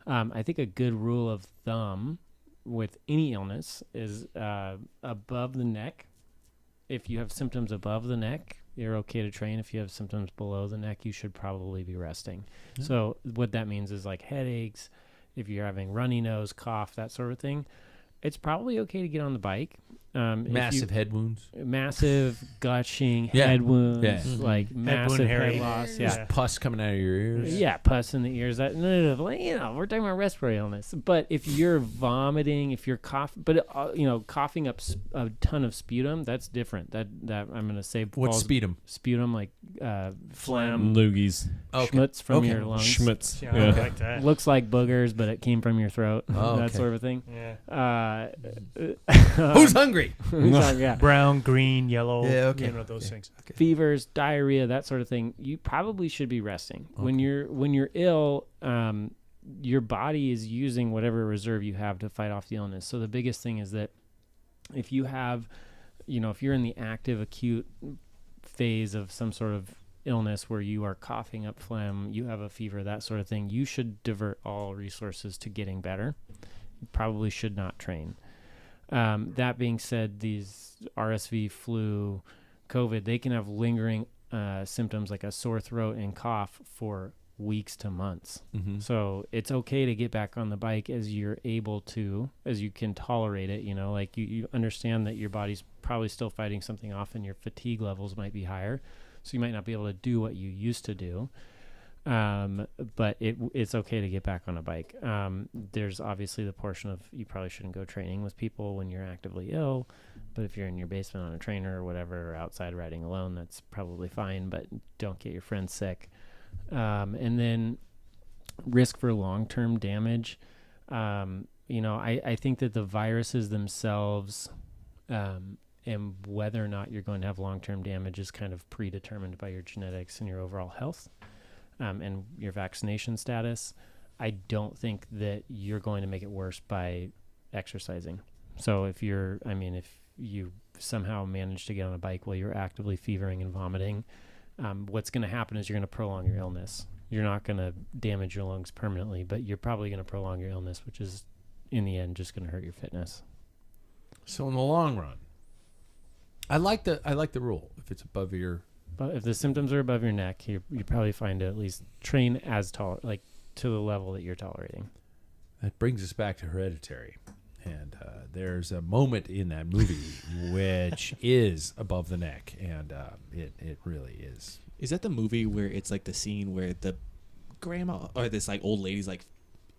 I think a good rule of thumb with any illness is above the neck. If you have symptoms above the neck, you're okay to train. If you have symptoms below the neck, you should probably be resting. Yeah. So what that means is like headaches, if you're having runny nose, cough, that sort of thing, it's probably okay to get on the bike. Massive head wounds. Massive gushing head wounds, like massive head loss. Yeah. There's pus coming out of your ears. Yeah, pus in the ears. That we're talking about respiratory illness. But if you're vomiting, if you're coughing, coughing up a ton of sputum, that's different. That I'm going to say. What's sputum? Sputum, like phlegm. Loogies. Schmutz from your lungs. Schmutz. Yeah, I like that. Looks like boogers, but it came from your throat. That sort of thing. Yeah. Who's hungry? Yeah. Brown, green, yellow. Yeah, okay. Those things. Okay. Fevers, diarrhea, that sort of thing. You probably should be resting. Okay. When you're ill, your body is using whatever reserve you have to fight off the illness. So the biggest thing is that if you have, if you're in the active acute phase of some sort of illness where you are coughing up phlegm, you have a fever, that sort of thing, you should divert all resources to getting better. You probably should not train. That being said, these RSV, flu, COVID, they can have lingering symptoms like a sore throat and cough for weeks to months. Mm-hmm. So it's okay to get back on the bike as you're able to, as you can tolerate it. Like you understand that your body's probably still fighting something off and your fatigue levels might be higher. So you might not be able to do what you used to do. But it's okay to get back on a bike. There's obviously the portion of you probably shouldn't go training with people when you're actively ill, but if you're in your basement on a trainer or whatever, or outside riding alone, that's probably fine, but don't get your friends sick. And then risk for long-term damage. I think that the viruses themselves, and whether or not you're going to have long-term damage is kind of predetermined by your genetics and your overall health. And your vaccination status. I don't think that you're going to make it worse by exercising. So if you somehow manage to get on a bike while you're actively fevering and vomiting, what's going to happen is you're going to prolong your illness. You're not going to damage your lungs permanently, but you're probably going to prolong your illness, which is in the end just going to hurt your fitness. So in the long run, I like the rule. If it's above your But if the symptoms are above your neck, you probably find to at least train as to the level that you're tolerating. That brings us back to Hereditary. And there's a moment in that movie which is above the neck, and it really is. Is that the movie where it's like the scene where the grandma or this like old lady's like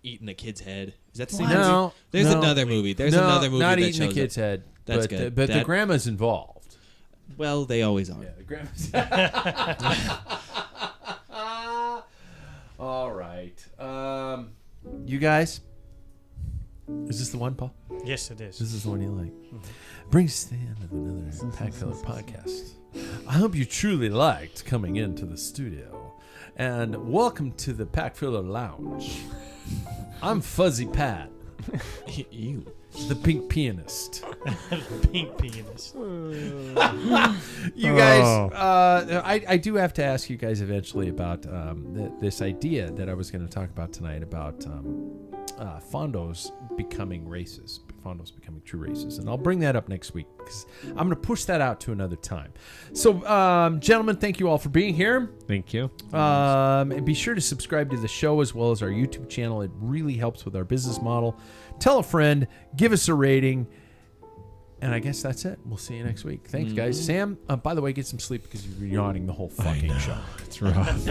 eating the kid's head? Is that the same No, movie? There's another movie. There's another movie not that eating the kid's head. That's but good. But the grandma's involved. Well, they always are. Yeah, the grandma's. All right. You guys, is this the one, Paul? Yes, it is. This is the one you like. Brings us to the end of another Packfiller podcast. I hope you truly liked coming into the studio, and welcome to the Packfiller Lounge. I'm Fuzzy Pat. You. The pink pianist. Pink pianist. You guys, I do have to ask you guys eventually about this idea that I was going to talk about tonight about fondos becoming races, fondos becoming true races. And I'll bring that up next week because I'm going to push that out to another time. So, gentlemen, thank you all for being here. Thank you. And be sure to subscribe to the show as well as our YouTube channel. It really helps with our business model. Tell a friend, give us a rating, and I guess that's it. We'll see you next week. Thanks, guys. Sam, by the way, get some sleep because you're yawning the whole fucking show. It's rough.